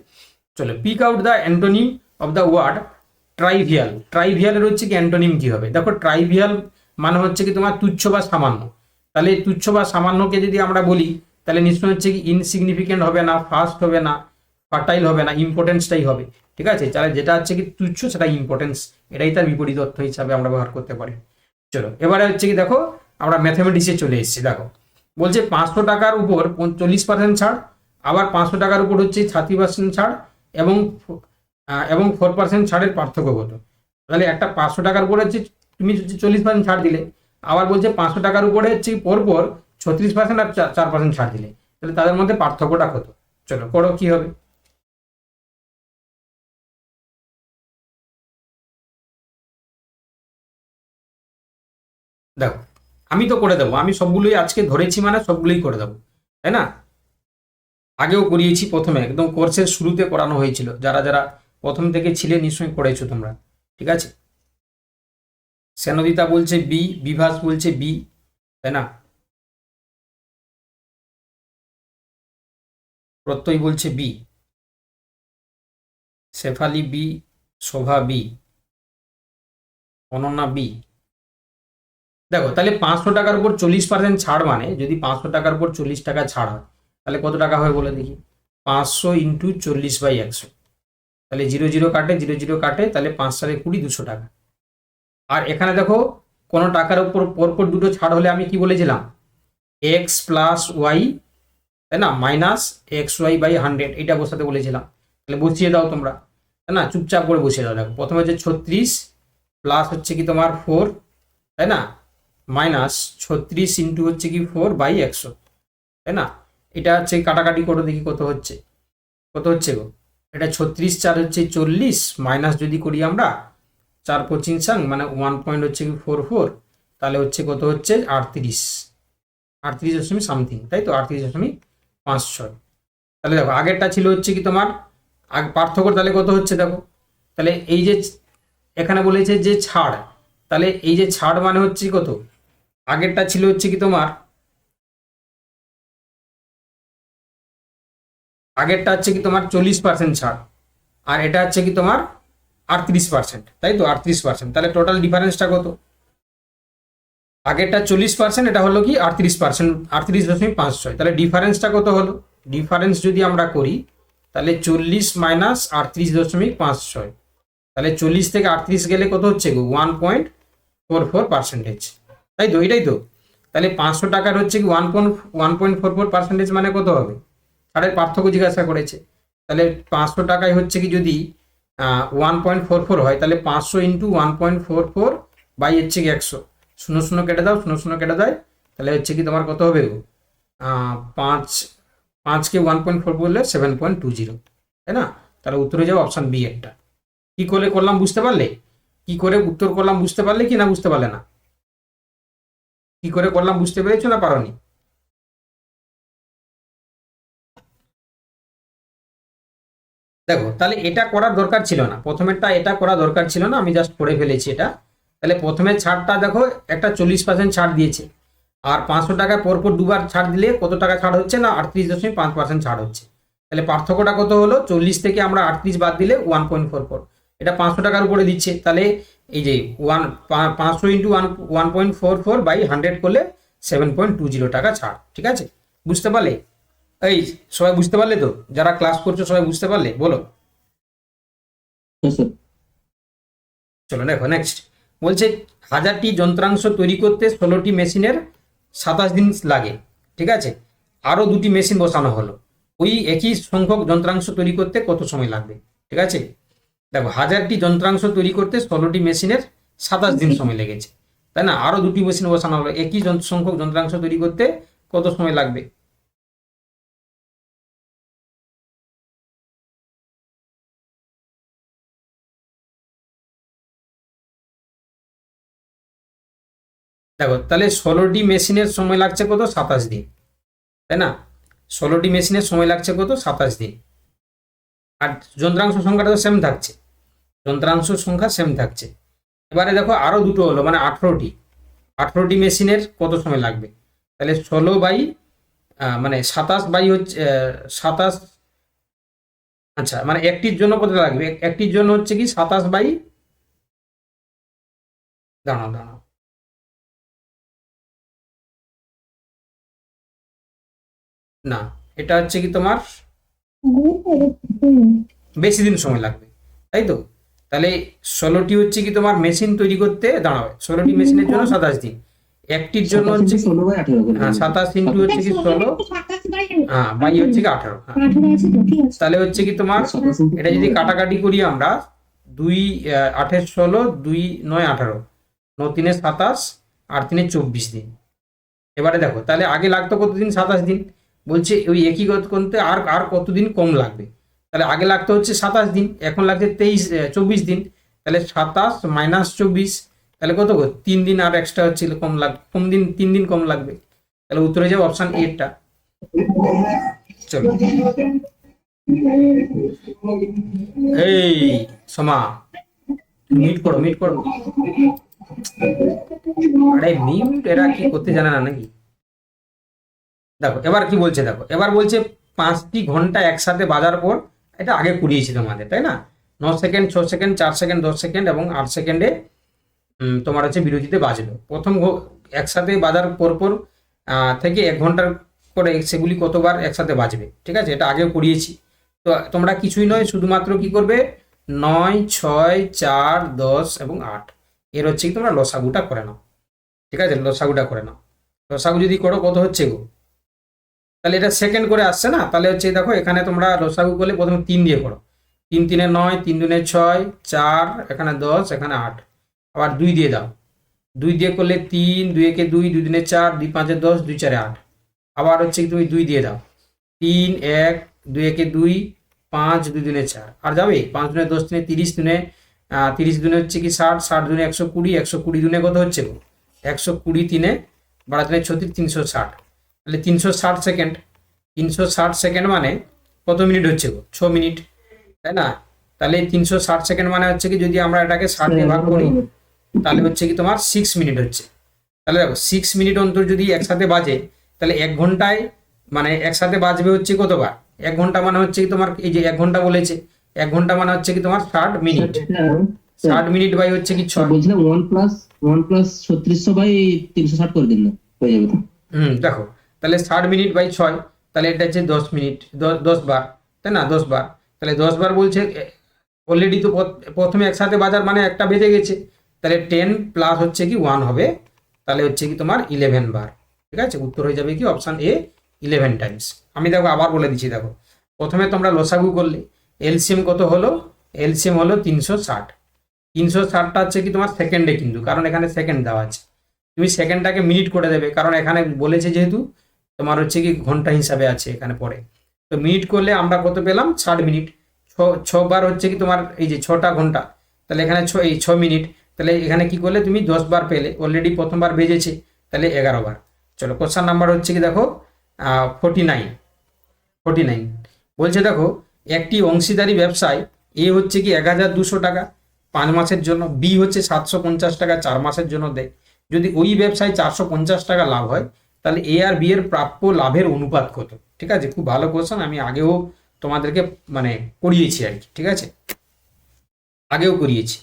চলো pick out the antonym of the word trivial. ট্রাইভিয়ালের হচ্ছে কি অ্যান্টোনিম কি হবে, দেখো ট্রাইভিয়াল মানে হচ্ছে কি তোমার তুচ্ছ বা সামান্য। তাহলে তুচ্ছ বা সামান্যকে যদি আমরা বলি তাহলে নিশ্চয় হচ্ছে কি ইনসিগনিফিকেন্ট হবে না, ফাস্ট হবে না, ফার্টাইল হবে না, ইম্পর্টেন্সটাই হবে। ঠিক আছে, তাহলে যেটা হচ্ছে কি তুচ্ছ সেটা ইম্পর্টেন্স, এটাই তার বিপরীত অর্থ হিসাবে আমরা ব্যবহার করতে পারি। চলো এবারে হচ্ছে কি দেখো আমরা ম্যাথামেটিক্সে চলে এসেছি। দেখো বলছে 500 টাকার উপর 40% ছাড়, আবার 500 টাকার উপর হচ্ছে 36% ছাড়, এবং 4% ছাড়ের পার্থক্য কত। তাহলে একটা 500 টাকার উপরে হচ্ছে তুমি হচ্ছে 40% ছাড় দিলে, আবার বলছে 500 টাকার উপরে হচ্ছে পরপর 36% আর 4% ছাড় দিলে, তাহলে তাদের মধ্যে পার্থক্যটা কত। চলো করো কি হবে। দেখো আমি তো করে দেবো, আমি সবগুলোই আজকে ধরেছি মানে সবগুলোই করে দেবো, তাই না, আগেও করিয়েছি, প্রথমে একদম কোর্সের শুরুতে করানো হয়েছিল, যারা যারা প্রথম থেকে ছিলে নিশ্চয়ই করেছো তোমরা। ঠিক আছে, সেনদিতা বলছে বি, বিভাস বলছে বি, তাই না, প্রত্যয় বলছে বি, শেফালি বি, শোভা বি, অনন্যা বি। দেখো তাহলে 500 টাকার উপর 40% ছাড় মানে যদি 500 টাকার উপর 40 টাকা ছাড় হয় তাহলে কত টাকা হয় বলে দেখি, 500 ইন্টু 40/100, তাহলে 0 0 কাটে, 0 0 কাটে, তাহলে 5 সালে 20, 200 টাকা। আর এখানে দেখো কোনো টাকার উপর পরপর দুটো ছাড় হলে আমি কি বলেছিলাম, এক্স প্লাস ওয়াই, তাই না, মাইনাস XY/100, এটা বসাতে বলেছিলাম। তাহলে বসিয়ে দাও তোমরা, তাই না, চুপচাপ করে বসিয়ে দাও। দেখো প্রথমে হচ্ছে 36 প্লাস হচ্ছে কি তোমার 4, তাই না, মাইনাস 36 ইন্টু হচ্ছে কি 4/100, তাই না, এটা হচ্ছে কাটাকাটি করে দেখি কত হচ্ছে, কত হচ্ছে গো, এটা 36 4 হচ্ছে 40, মাইনাস যদি করি আমরা 4 25 মানে 1.44, তাহলে হচ্ছে কত হচ্ছে 38 সামথিং, তাই তো 38.56। তাহলে দেখো আগেরটা ছিল হচ্ছে কি তোমার পার্থক্য, তাহলে কত হচ্ছে দেখো, তাহলে এই যে এখানে বলেছে যে ছাড়, তাহলে এই যে ছাড় মানে হচ্ছে কত, আগেরটা ছিল হচ্ছে কি তোমার, আগেরটা হচ্ছে কি তোমার 40% ছাড়, আর এটা হচ্ছে কি তোমার 38%, তাই তো 38%, তাহলে টোটাল ডিফারেন্সটা কত, আগেরটা 40%, এটা হলো কি 38%, 38.56, তাহলে ডিফারেন্সটা কত হলো, ডিফারেন্স যদি আমরা করি তাহলে 40 মাইনাস 38.56, তাহলে 40 থেকে 38 গেলে কত হচ্ছে গো 1.44%, তাই তো, এটাই তো। তাহলে 500 টাকার হচ্ছে কি 1.44% মানে কত হবে, ছাড়ের পার্থক্য জিজ্ঞাসা করেছে, তাহলে 500 টাকায় হচ্ছে কি যদি 1.44 হয় তাহলে 500 ইন্টু 1.44 বাই হচ্ছে কি 100, 0 0 কেটে দাও, 0 0 কেটে দেয়, তাহলে হচ্ছে কি তোমার কত হবে গো, 5কে 1.4 বললে 7.20, তাই না, তাহলে উত্তরে যাও অপশন বি একটা। কি করে করলাম বুঝতে পারলে, কি করে উত্তর করলাম বুঝতে পারলে কি না বুঝতে পারলে না, কি করে করলাম বুঝতে পেরেছো না পারোনি। দেখো তাহলে এটা করার দরকার ছিল না, প্রথমেরটা এটা করা দরকার ছিল না, আমি জাস্ট করে ফেলেছি এটা। তাহলে প্রথমে ছাড়টা দেখো একটা 40% ছাড় দিয়েছে, আর 500 টাকা পরপর দুবার ছাড় দিলে কত টাকা ছাড় হচ্ছে না 38.5% ছাড় হচ্ছে। তাহলে পার্থক্যটা কত হলো, 40 থেকে আমরা 38 বাদ দিলে 1.44, এটা 500 টাকার উপরে দিচ্ছে, তাহলে এই যে 500 ইন্টু 1.44/100 করলে 7.20 টাকা ছাড়। ঠিক আছে, বুঝতে পারলে, এই সবাই বুঝতে পারলে তো, যারা ক্লাস করছো সবাই বুঝতে পারলে বলো। চলো দেখো নেক্সট বলছে 1000টি যন্ত্রাংশ তৈরি করতে 16টি মেশিনের 27 দিন লাগে। ঠিক আছে, আরো 2টি মেশিন বসানো হলো, ওই একই সংখ্যক যন্ত্রাংশ তৈরি করতে কত সময় লাগবে। ঠিক আছে, দেখো 1000টি যন্ত্রাংশ তৈরি করতে 16টি মেশিনের 27 দিন সময় লেগেছে, তাই না? আরো দুটি মেশিন বসানো হলো, একই সংখ্যক যন্ত্রাংশ তৈরি করতে কত সময় লাগবে? দেখো তাহলে 16টি মেশিনের সময় লাগছে কত? 27 দিন, তাই না? 16টি মেশিনের সময় লাগছে কত? 27 দিন। আর যন্ত্রাংশ সংখ্যাটা তো সেম থাকছে, যন্ত্রাংশ সংখ্যা সেম থাকছে। এবারে দেখো আরো দুটো হলো, মানে 18টি মেশিনের কত সময় লাগবে? তাহলে 16 বাই মানে 27 বাই হচ্ছে 27, আচ্ছা মানে একটির জন্য কত লাগবে? একটির জন্য হচ্ছে কি 27 বাই, দাঁড়াও দাঁড়াও, না এটা হচ্ছে কি তোমার বেশি দিন সময় লাগবে, তাই তো? তাহলে 16টি হচ্ছে কি তোমার মেশিন তৈরি করতে দাঁড়াবে, 16টি মেশিনের জন্য 27 দিন, একটির জন্য হচ্ছে কি 16/18 করে হ্যাঁ 27 ইন্টু হচ্ছে কি 16, 27 হ্যাঁ বাই হচ্ছে কি 18, হ্যাঁ 18 আছে তো, ঠিক আছে। তাহলে হচ্ছে কি তোমার এটা যদি কাটাকাটি করি আমরা, 2 8 16, 2 9 18, 9 3 27, 8 3 24 দিন। এবারে দেখো তাহলে আগে লাগতো কতদিন? 27 দিন। বলছে ওই একই করতে আর আর কতদিন কম লাগবে? তাহলে আগে লাগতো হচ্ছে 27 দিন, এখন লাগছে 24 দিন। তাহলে 27 মাইনাস 24, তাহলে কত? 3 দিন আর এক্সট্রা হচ্ছিল, কম দিন, 3 দিন কম লাগবে। তাহলে উত্তরে যাবে অপশন এটা। চলো এই সমা মিট করো, মিট করো। আরে মিউট এরা কি করতে জানে না নাকি? দেখো এবার কি বলছে, দেখো এবার বলছে 5টি ঘন্টা একসাথে বাজার পর, এটা আগে করিয়েছি তোমাদের, তাই না? 9 সেকেন্ড, 6 সেকেন্ড, 4 সেকেন্ড, 10 সেকেন্ড এবং 8 সেকেন্ডে তোমার হচ্ছে বিরতিতে বাজলো। প্রথম একসাথে বাজার পর থেকে 1 ঘন্টার করে সেগুলি কতবার একসাথে বাজবে, ঠিক আছে? এটা আগেও করিয়েছি। তো তোমরা কিছুই নয়, শুধুমাত্র কি করবে, 9, 6, 4, 10 এবং 8 এর হচ্ছে কি তোমরা লসাগুটা করে নাও, ঠিক আছে? লসাগুটা করে নাও। লসাগু যদি করো কত হচ্ছে গো? তাহলে এটা সেকেন্ড করে আসছে না? তাহলে হচ্ছে দেখো এখানে তোমরা লসাগু করলে প্রথমে 3 দিয়ে করো, 3 3 9, 3 2 6, 4, এখানে 10, এখানে 8, আবার 2 দিয়ে দাও, 2 দিয়ে করলে 3, 2 একে 2, 2 3 4, 2 5 10, 2 4 8, আবার হচ্ছে কি তুমি 2 দিয়ে দাও, 3 1, 2 একে 2, 5, 2 2 4, আর যাবে 5 2 10, 3 30, 30 দুনে হচ্ছে কি 60, 60 দুনে 120, 120 দুনে কত হচ্ছে গো? 120, 3 12 3 36, 360, তাহলে 360 সেকেন্ড, 360 সেকেন্ড মানে কত মিনিট হচ্ছে গো? 6 মিনিট, তাই না? তাহলে 360 সেকেন্ড মানে হচ্ছে কি যদি আমরা এটাকে 60 দিয়ে ভাগ করি, তাহলে হচ্ছে কি তোমার 6 মিনিট হচ্ছে। তাহলে দেখো 6 মিনিট অন্তর যদি একসাথে বাজে, তাহলে 1 ঘন্টায় মানে একসাথে বাজবে হচ্ছে কতবার? 1 ঘন্টা মানে হচ্ছে কি তোমার, এই যে 1 ঘন্টা বলেছে, 1 ঘন্টা মানে হচ্ছে কি তোমার 60 মিনিট, 60 মিনিট বাই হচ্ছে কি 6। বলছিলাম 1+3600/360 করে দিন না, হয়ে যাবে তো। দেখো তাহলে 60 মিনিট বাই 6, তাহলে এটা হচ্ছে 10 মিনিট, 10 বার, তাই না? 10 বার, তাহলে 10 বার বলছে অলরেডি তো প্রথমে একসাথে বাজার মানে একটা বেজে গেছে, তাহলে 10 প্লাস হচ্ছে কি 1 হবে, তাহলে হচ্ছে কি তোমার 11 বার, ঠিক আছে? উত্তর হয়ে যাবে কি অপশান এ, 11 টাইমস। আমি দেখো আবার বলে দিচ্ছি, দেখো প্রথমে তোমরা লসাগু করলে, এলসিএম কত হলো? এলসিএম হলো 360, 360টা হচ্ছে কি তোমার সেকেন্ডে, কিন্তু কারণ এখানে সেকেন্ড দেওয়া আছে, তুমি সেকেন্ডটাকে মিনিট করে দেবে, কারণ এখানে বলেছে যেহেতু তোমার হচ্ছে কি ঘন্টা হিসাবে আছে এখানে পরে। তো মিনিট করলে আমরা কত পেলাম? 60 মিনিট। 6 বার হচ্ছে কি তোমার এই যে 6টা ঘন্টা, তাহলে এখানে 6 মিনিট, তাহলে এখানে কি করলে তুমি 10 বার পেলে, অলরেডি প্রথমবার বেজেছে, তাহলে 11 বার। চলো কোশ্চেন নাম্বার হচ্ছে কি দেখো 49 বলছে দেখো একটি অংশীদারি ব্যবসায় এ হচ্ছে কি 1200 টাকা 5 মাসের জন্য, বি হচ্ছে 750 টাকা 4 মাসের জন্য দেয়। যদি ওই ব্যবসায় 450 টাকা লাভ হয়, তাহলে এ আর বি এর প্রাপ্য লাভের অনুপাত কত? ঠিক আছে, খুব ভালো কোশ্চেন, আমি আগেও তোমাদেরকে মানে করিয়েছি আর কি, ঠিক আছে? আগেও করিয়েছি।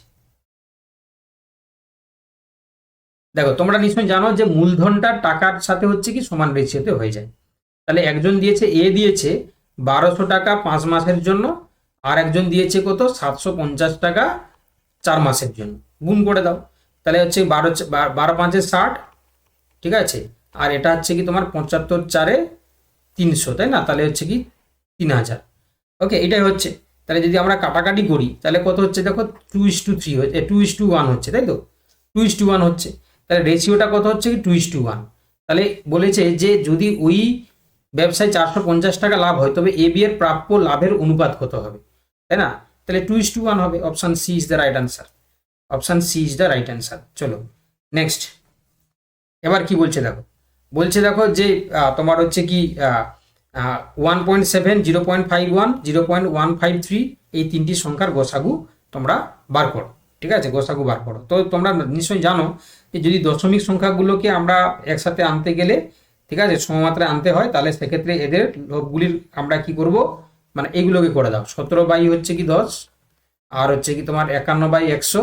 দেখো তোমরা নিশ্চয়ই জানো যে মূলধনটা টাকার সাথে হচ্ছে কি সমান রেশিওতে হয়ে যায়। তাহলে একজন দিয়েছে, এ দিয়েছে 1200 টাকা 5 মাসের জন্য, আর একজন দিয়েছে কত? 750 টাকা 4 মাসের জন্য, গুণ করে দাও, তাহলে হচ্ছে 12 5 60, ঠিক আছে? আর এটা হচ্ছে কি তোমার 75 4 300, তাই না? তাহলে হচ্ছে কি 3000। ওকে, এটাই হচ্ছে। তাহলে যদি আমরা কাটাকাটি করি তাহলে কত হচ্ছে দেখো 2:3 হচ্ছে, 2:1 হচ্ছে, তাই তো? 2:1 হচ্ছে। তাহলে রেশিওটা কত হচ্ছে কি 2:1। তাহলে বলেছে যে যদি ওই ব্যবসায় 450 টাকা লাভ হয় তবে এ বি এর প্রাপ্য লাভের অনুপাত কত হবে, তাই না? তাহলে 2:1 হবে। Option C is the right answer. Option C is the right answer. চলো নেক্সট। এবার কি বলছে দেখো, বলছে দেখো যে তোমার হচ্ছে কি 1.7, 0.51, 0.153 এই তিনটি সংখ্যার গসাগু তোমরা বার করো। ঠিক আছে, গসাগু বার করো। তো তোমরা নিশ্চয়ই জানো যে যদি দশমিক সংখ্যাগুলোকে আমরা একসাথে আনতে গেলে, ঠিক আছে, সমমাত্রায় আনতে হয়, তাহলে সেক্ষেত্রে এদের লবগুলির আমরা কি করব, মানে এইগুলোকে করে দাও। 17 হচ্ছে কি 10, আর হচ্ছে কি তোমার 51/100,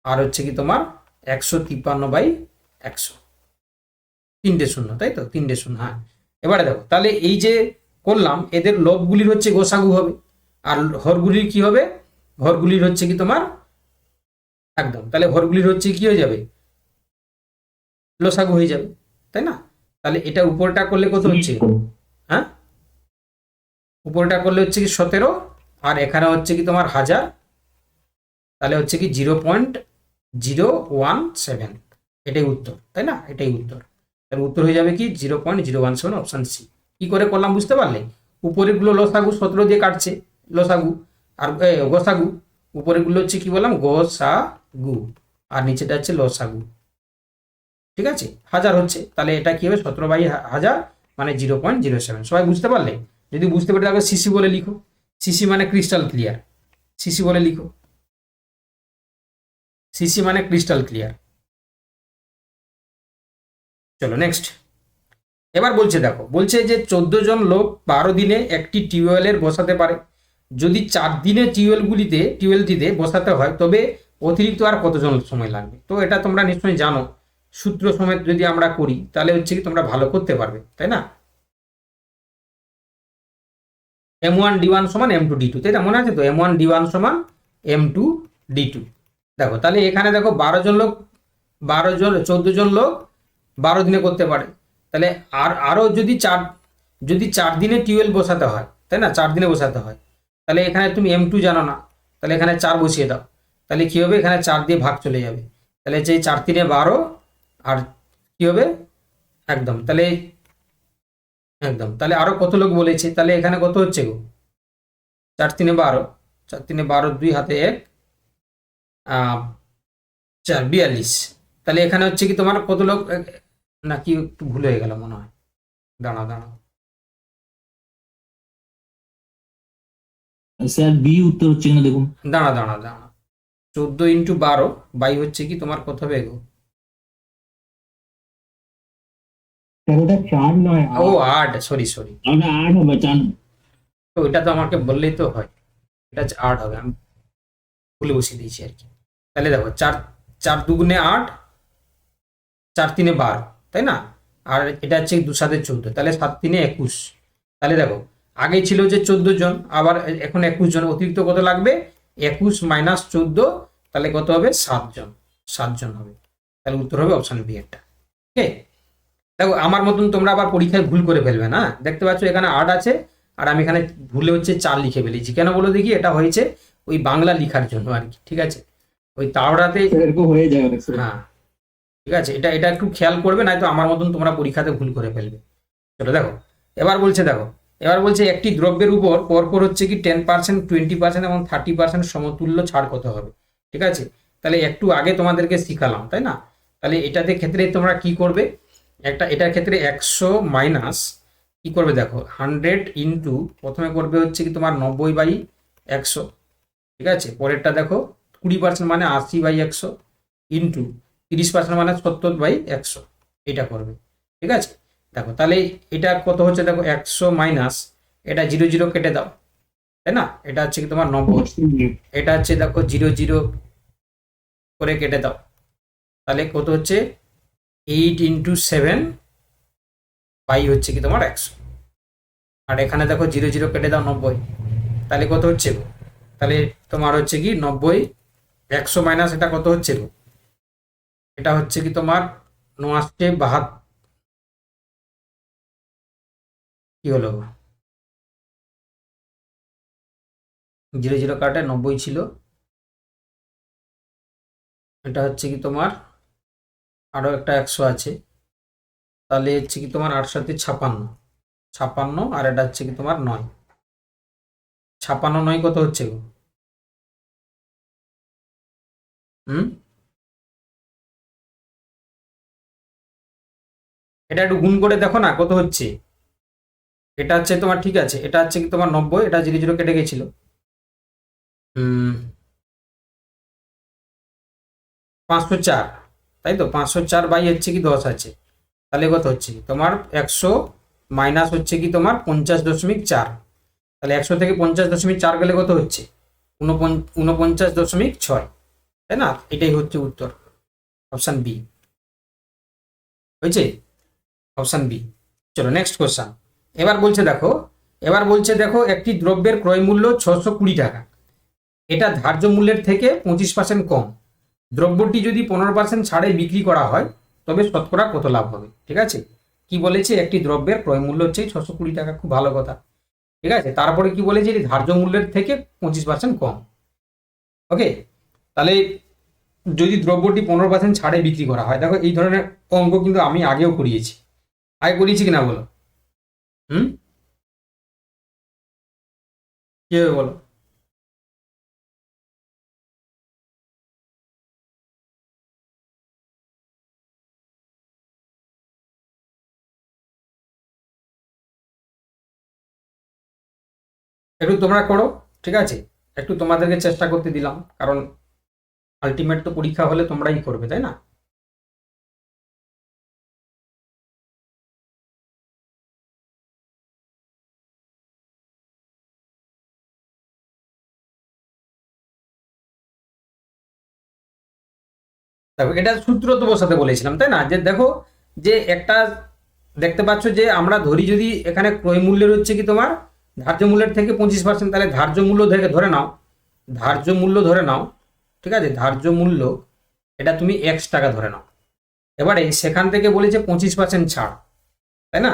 আর হচ্ছে কি তোমার 153/100, 3টে শূন্য, তাই তো, 3টে শূন্য। হ্যাঁ, এবারে দেখো তাহলে এই যে করলাম এদের লবগুলির হচ্ছে গোসাগু হবে, আর হরগুলির কি হবে, হরগুলির হচ্ছে কি তোমার একদম, তাহলে হরগুলির হচ্ছে কি হয়ে যাবে, লসাগু হয়ে যাবে, তাই না? তাহলে এটা উপরটা করলে কত হচ্ছে, হ্যাঁ, উপরটা করলে হচ্ছে কি 17, আর এখানে হচ্ছে কি তোমার 1000, তাহলে হচ্ছে কি 0.017, এটাই উত্তর, তাই না? এটাই উত্তর। তাহলে উত্তর হয়ে যাবে কি 0.017, অপশন সি। কি করে করলাম বুঝতে পারলে? উপরের গুলো লসাগু 17 দিয়ে কাটছে লসাগু, আর গোসাগু, উপরের গুলো হচ্ছে কি বললাম গোসাগু, আর নিচেটা হচ্ছে লসাগু। ঠিক আছে, 1000 হচ্ছে, তাহলে এটা কি হবে 17/1000, মানে 0.07। সবাই বুঝতে পারলে? যদি বুঝতে পারে তাহলে সিসি বলে লিখো। সিসি মানে ক্রিস্টাল ক্লিয়ার, সিসি বলে লিখো। সিসি মানে ক্রিস্টাল ক্লিয়ার। চলো নেক্সট। এবার বলছে দেখো, বলছে যে 14 জন লোক 12 দিনে একটি টিউবওয়েলের বসাতে পারে। যদি 4 দিনে টিউবওয়েলটিতে বসাতে হয় তবে অতিরিক্ত আর কতজন সময় লাগবে? তো এটা তোমরা নিশ্চয়ই জানো, সূত্র সমেত যদি আমরা করি তাহলে হচ্ছে কি তোমরা ভালো করতে পারবে, তাই না? M1D1 সমান M2D2, তাই না? মনে আছে তো, M1D1 সমান M2D2। দেখো তাহলে এখানে দেখো 14 জন লোক 12 দিনে করতে পারে, তাহলে আরো যদি 4 দিনে টিউবওয়েল বসাতে হয়, তাই না, 4 দিনে বসাতে হয়, তাহলে এখানে তুমি M2 জানো না, তাহলে এখানে 4 বসিয়ে দাও। তাহলে কি হবে, এখানে 4 দিয়ে ভাগ চলে যাবে, তাহলে যে 4 3 12, আর কি হবে একদম, তাহলে একদম, তাহলে আরো কত লোক বলেছে, তাহলে এখানে কত হচ্ছে গো, 4 3 12, 4 3 12, 2 হাতে 1, 4 42। তাহলে এখানে হচ্ছে কি তোমার কত লোক, না কি একটু ভুল হয়ে গেল মনে হয়, দাঁড়াও দাঁড়াও, স্যার বি উত্তর হচ্ছে কিনা দেখুন। দাঁড়া দাঁড়া দাঁড়া 14 × 12 বাই হচ্ছে কি তোমার কত হবে গো, স্যার ওটা 4 নয়, ও 8, সরি সরি, ওটা 8 হবে, 4। তো এটা তো আমাকে বললেই তো হয়, এটা 8 হবে, আমি ভুলে বসিয়ে দিয়েছি আর কি। তাহলে দেখো 4 4 2 8, 4 3 12, তাই না? আর এটা হচ্ছে 2 7 14, তাহলে 7 3 21। তাহলে দেখো আগে ছিল যে 14 জন, আবার এখন 21 জন, অতিরিক্ত কত লাগবে, 21 - 14, তাহলে কত হবে 7 জন, 7 জন হবে। তাহলে উত্তর হবে অপশন বি একটা। ওকে, দেখো আমার মতন তোমরা আবার পরীক্ষায় ভুল করে ফেলবে না। দেখতে পাচ্ছ এখানে 8 আছে, আর আমি এখানে ভুলে হচ্ছে 4 লিখে ফেলেছি। কেন বলো দেখি? এটা হয়েছে ওই বাংলা লিখার জন্য আর কি, ঠিক আছে, ওই তাওড়াতে, এরকম হয়ে যায় অনেক সময়। হ্যাঁ ঠিক আছে, এটা একটু খেয়াল করবে, নয়তো আমার মতন তোমরা পরীক্ষাতে ভুল করে ফেলবে। চলো দেখো, এবার বলছে একটি দ্রব্যের উপর পরপর হচ্ছে কি 10%, 20% এবং 30% সমতুল্য ছাড় কত হবে? ঠিক আছে, তাহলে একটু আগে তোমাদেরকে শিখালাম, তাই না? তাহলে এটাতে ক্ষেত্রে তোমরা কি করবে, এটার ক্ষেত্রে 100 মাইনাস কি করবে দেখো 100 ইন্টু, প্রথমে করবে হচ্ছে কি তোমার 90/100, ঠিক আছে, পরেরটা দেখো 20% মানে 80/100 ইন্টু 30% মানে 70/100, এটা করবে। ঠিক আছে, দেখো তাহলে এটা কত হচ্ছে দেখো 100 মাইনাস, এটা 0 0 কেটে দাও, তাই না? এটা হচ্ছে কি তোমার 90, এটা হচ্ছে দেখো 0 0 করে কেটে দাও, তাহলে কত হচ্ছে 8 × 7 বাই হচ্ছে কি তোমার 100, আর এখানে দেখো 0 0 কেটে দাও 90, তাহলে কত হচ্ছে গো? তাহলে তোমার হচ্ছে কি 90, 100 মাইনাস এটা কত হচ্ছে গো, এটা হচ্ছে কি তোমার 9 কি হলো গো, 0 0 কাটে 90 ছিল, এটা হচ্ছে কি তোমার আরও একটা 100 আছে, তাহলে হচ্ছে কি তোমার 8 সাথে 56, 56, আর এটা হচ্ছে কি তোমার 9, 56 9 কত হচ্ছে গো? হুম, এটা একটু গুণ করে দেখো না কত হচ্ছে। এটা হচ্ছে তোমার, ঠিক আছে, এটা হচ্ছে কি তোমার 90, এটা 0 0 কেটে গেছিল। 504, তাই তো, 504 বাই হচ্ছে কি 10 আছে, তাহলে কত হচ্ছে তোমার 100 মাইনাস হচ্ছে কি তোমার 50.4, তাহলে 100 থেকে 50.4 গেলে কত হচ্ছে 49.6, তাই না? এটাই হচ্ছে উত্তর, অপশান বি হয়েছে, অপশান বি। চলো নেক্সট কোশ্চান। এবার বলছে দেখো একটি দ্রব্যের ক্রয় মূল্য 620 টাকা, এটা ধার্য মূল্যের থেকে 25% কম, দ্রব্যটি যদি 15% ছাড়ে বিক্রি করা হয় তবে শতকরা কত লাভ হবে? ঠিক আছে, কি বলেছে, একটি দ্রব্যের ক্রয় মূল্য হচ্ছে 620 টাকা, খুব ভালো কথা। ঠিক আছে, তারপরে কি বলেছে, এটি ধার্য মূল্যের থেকে 25% কম। ওকে, তাহলে যদি দ্রব্যটি 15% ছাড়ে বিক্রি করা হয়, দেখো এই ধরনের অঙ্ক কিন্তু আমি আগেও করিয়েছি, কিনা বলো? হুম, কি হবে বলো? একটু তোমরা করো, ঠিক আছে, একটু তোমাদেরকে চেষ্টা করতে দিলাম, কারণ আলটিমেট তো পরীক্ষা হলে তোমরাই করবে, তাই না? দেখো এটা সূত্র তো বসাতে বলেছিলাম, তাই না? যে দেখো, যে একটা দেখতে পাচ্ছ যে আমরা ধরি যদি এখানে ক্রয় মূল্যের হচ্ছে কি তোমার ধার্য মূল্যের থেকে 25%, তাহলে ধার্য মূল্য ধরে নাও, ধার্য মূল্য ধরে নাও, ঠিক আছে, ধার্য মূল্য এটা তুমি এক্স টাকা ধরে নাও। এবারে সেখান থেকে বলেছে 25% ছাড়, তাই না?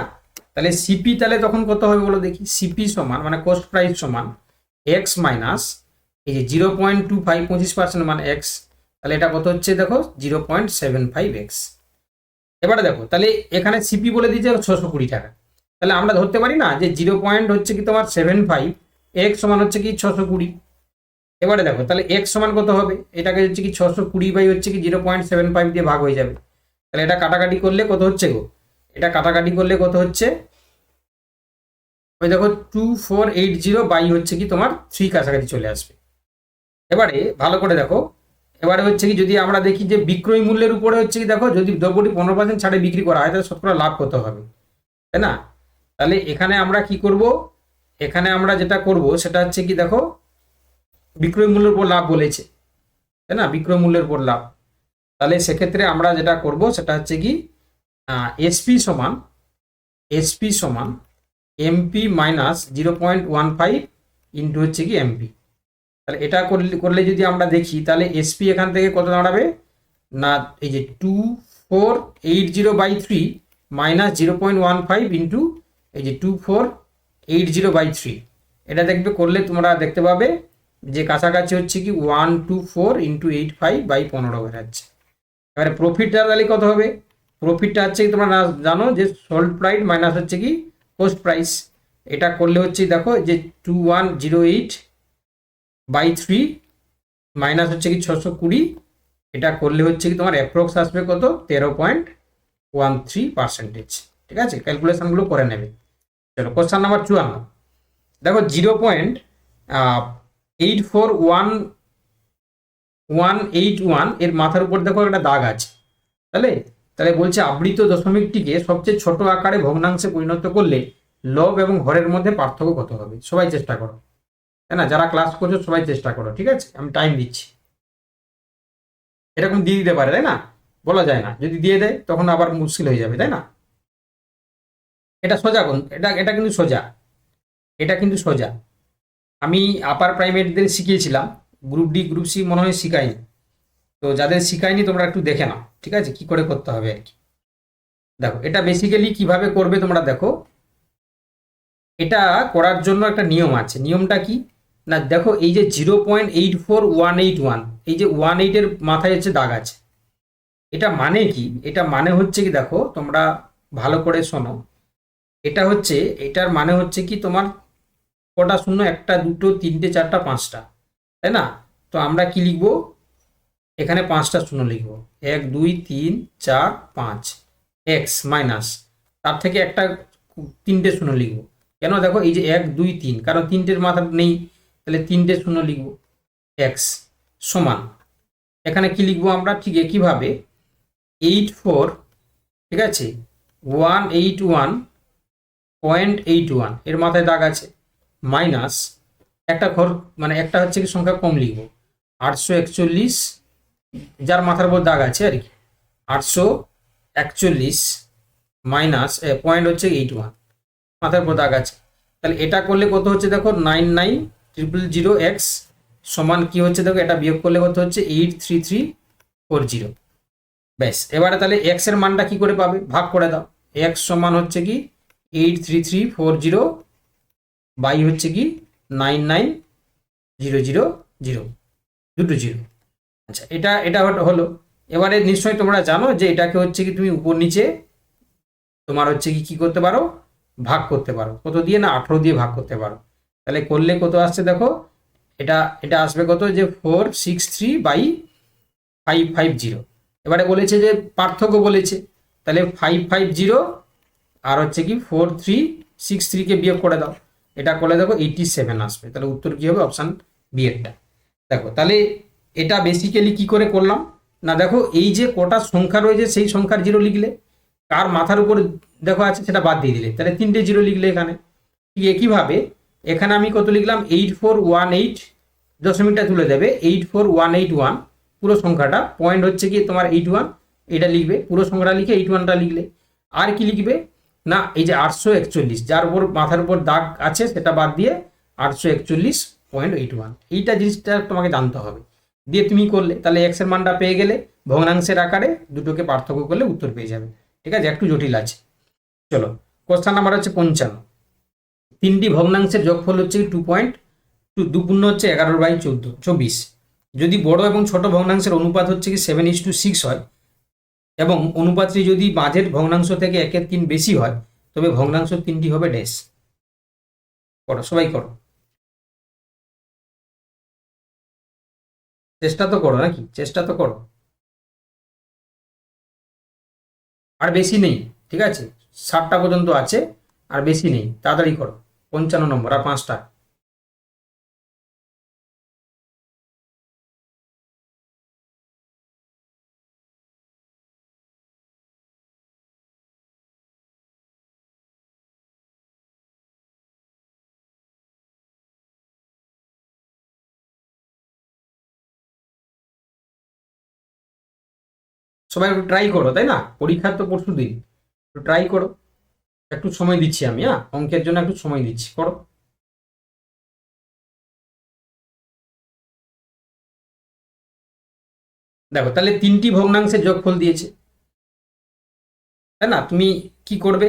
তাহলে সিপি তাহলে তখন কত হবে বলো দেখি, সিপি সমান মানে কস্ট প্রাইস সমান এক্স মাইনাস এই যে 0.25, 25% মানে এক্স, তাহলে এটা কত হচ্ছে দেখো 0.75x। এবারে দেখো তাহলে এখানে সিপি বলে দিয়েছে 620 টাকা, তাহলে আমরা ধরতে পারি না যে 0. হচ্ছে কি তোমার 75, এক্স সমান হচ্ছে কি 620। এবারে দেখো তাহলে এক্স সমান কত হবে, এটাকে হচ্ছে কি 620 বাই হচ্ছে কি 0.75 দিয়ে ভাগ হয়ে যাবে, তাহলে এটা কাটাকাটি করলে কত হচ্ছে গো, এটা কাটাকাটি করলে কত হচ্ছে, ওই দেখো 2480 বাই হচ্ছে কি তোমার 3 কাছাকাছি চলে আসবে। এবারে ভালো করে দেখো, এবারে হচ্ছে কি যদি আমরা দেখি যে বিক্রয় মূল্যের উপরে হচ্ছে কি দেখো, যদি দ্রব্যটি 15% ছাড়ে বিক্রি করা হয় তাহলে শতকরা লাভ কত হবে, তাই না? তাহলে এখানে আমরা কি করব, এখানে আমরা যেটা করব সেটা হচ্ছে কি দেখো বিক্রয় মূল্যের উপর লাভ বলেছে, তাই না, বিক্রয় মূল্যের উপর লাভ। তাহলে সেক্ষেত্রে আমরা যেটা করব সেটা হচ্ছে কি এসপি সমান এমপি মাইনাস 0.15 ইন্টু হচ্ছে কি এমপি। তাহলে এটা করলে যদি আমরা দেখি তাহলে এসপি এখান থেকে কত দাঁড়াবে না, এই যে 2480 বাই 3 মাইনাস 0.15 ইন্টু এই যে 2480 বাই 3, এটা দেখবে করলে তোমরা দেখতে পাবে যে কাছাকাছি হচ্ছে কি 124 ইন্টু 85 বাই 15 হয়ে যাচ্ছে। এবারে প্রফিটটা তাহলে কত হবে, প্রফিটটা হচ্ছে কি তোমরা জানো যে সোল্ড প্রাইস মাইনাস হচ্ছে কি কোস্ট প্রাইস, এটা করলে হচ্ছে দেখো যে 2108 বাই 3 মাইনাস হচ্ছে কি 620, এটা করলে হচ্ছে কি তোমার অ্যাপ্রক্স আসবে কত 13.13%। ঠিক আছে, ক্যালকুলেশনগুলো করে নেবে। চলো কোশ্চেন নাম্বার 54, দেখো 0.841181 এর মাথার উপর দেখো একটা দাগ আছে, তাহলে তাহলে বলছে আবৃত দশমিকটিকে সবচেয়ে ছোট আকারে ভগ্নাংশে পরিণত করলে লব এবং হরের মধ্যে পার্থক্য কত হবে? সবাই চেষ্টা করো, তাই না, যারা ক্লাস করছো সবাই চেষ্টা করো, ঠিক আছে, আমি টাইম দিচ্ছি। এরকম দিয়ে দিতে পারে, তাই না, বলা যায় না, যদি দিয়ে দেয় তখন আবার মুশকিল হয়ে যাবে, তাই না? এটা সোজা কোন, এটা কিন্তু সোজা, এটা কিন্তু সোজা, আমি আপার প্রাইমারিদের শিখিয়েছিলাম, গ্রুপ ডি গ্রুপ সি মনে হয় শিখাইনি, তো যাদের শিখাইনি তোমরা একটু দেখে নাও, ঠিক আছে, কি করে করতে হবে আর কি। দেখো এটা বেসিক্যালি কিভাবে করবে তোমরা দেখো, এটা করার জন্য একটা নিয়ম আছে, নিয়মটা কি না, দেখো এই যে 0.84181, এই যে 18 মাথায় হচ্ছে দাগ আছে, এটা মানে কি? এটা মানে হচ্ছে কি, দেখো তোমরা ভালো করে শোনো। এটা হচ্ছে, এটার মানে হচ্ছে কি, তোমার কটা শূন্য, একটা দুটো তিনটে চারটা পাঁচটা, তাই না? তো আমরা কি লিখবো? এখানে পাঁচটা শূন্য লিখবো, 1 2 3 4 5, এক্স মাইনাস তার থেকে একটা তিনটে শূন্য লিখবো। কেন? দেখো এই যে 1 2 3, কারণ তিনটের মাথা নেই, তাহলে তিনটে শূন্য লিখবো, এক্স সমান এখানে কি লিখবো আমরা? ঠিক একইভাবে 84, ঠিক আছে, 181.81 এর মাথায় দাগ আছে, মাইনাস একটা ঘর, মানে একটা হচ্ছে কি সংখ্যা কম লিখবো, 841, যার মাথার উপর দাগ আছে আর কি, 841 মাইনাস পয়েন্ট হচ্ছে 81, মাথার উপর দাগ আছে। তাহলে এটা করলে কত হচ্ছে দেখো, 99,000 সমান কি হচ্ছে দেখো, এটা বিয়োগ করলে কত হচ্ছে 83340। ব্যাস, এবারে তাহলে এক্স এর মানটা কি করে পাবে? ভাগ করে দাও। এক্স সমান হচ্ছে কি 83340 বাই হচ্ছে কি 99000, দুটো জিরো। আচ্ছা, এটা এটা হলো। এবারে নিশ্চয়ই তোমরা জানো যে এটাকে হচ্ছে কি তুমি উপর নিচে তোমার হচ্ছে কি করতে পারো, ভাগ করতে পারো। কত দিয়ে? না 18 দিয়ে ভাগ করতে পারো। তাহলে করলে কত আসছে দেখো, এটা এটা আসবে কত, যে 463/550। এবারে বলেছে যে পার্থক্য বলেছে, তাহলে 550 আর হচ্ছে কি 4363কে বিয়োগ করে দাও, এটা করলে দেখো 87 আসবে। তাহলে উত্তর কি হবে? অপশান বি এরটা। দেখো তাহলে এটা বেসিক্যালি কি করে করলাম না, দেখো এই যে কটা সংখ্যা রয়েছে সেই সংখ্যার জিরো লিখলে, কার মাথার উপর দেখো আছে সেটা বাদ দিয়ে দিলে, তাহলে তিনটে জিরো লিখলে এখানে। ঠিক একইভাবে এখানে আমি কত লিখলাম, 8418, দশমিকটা তুলে দেবে 84181, পুরো সংখ্যাটা, পয়েন্ট হচ্ছে কি তোমার 81, এটা লিখবে, পুরো সংখ্যাটা লিখে 81টা লিখলে। আর কি লিখবে না, এই যে 841, যার উপর মাথার উপর দাগ আছে সেটা বাদ দিয়ে 841.81, এইটা জিনিসটা তোমাকে জানতে হবে। দিয়ে তুমি করলে, তাহলে এক্স এর মানটা পেয়ে গেলে, ভগ্নাংশের আকারে দুটোকে পার্থক্য করলে উত্তর পেয়ে যাবে। ঠিক আছে, একটু জটিল আছে। চলো, কোশ্চেন নাম্বার হচ্ছে 55। তিনটি ভগ্নাংশের যোগফল হচ্ছে 2.2 হচ্ছে 11/24। যদি বড় এবং ছোট ভগ্নাংশের অনুপাত হচ্ছে কি 7:6 হয়, এবং অনুপাতটি যদি মাঝের ভগ্নাংশ থেকে 1/3 বেশি হয়, তবে ভগ্নাংশ তিনটি হবে ড্যাশ। করো, সবাই করো, চেষ্টা তো করো, নাকি চেষ্টা তো করো। আর বেশি নেই, ঠিক আছে, 7টা পর্যন্ত আছে, আর বেশি নেই, তাড়াতাড়ি করো। 55 নম্বর, আর 5টা। সবাই একটু ট্রাই করো, তাই না? পরীক্ষার তো পরশু দিন, একটু ট্রাই করো। একটু সময় দিচ্ছি আমি, হ্যাঁ, অঙ্কের জন্য একটু সময় দিচ্ছি, করো। দেখো তাহলে তিনটি ভগ্নাংশের যোগফল দিয়েছে, তাই না? তুমি কি করবে,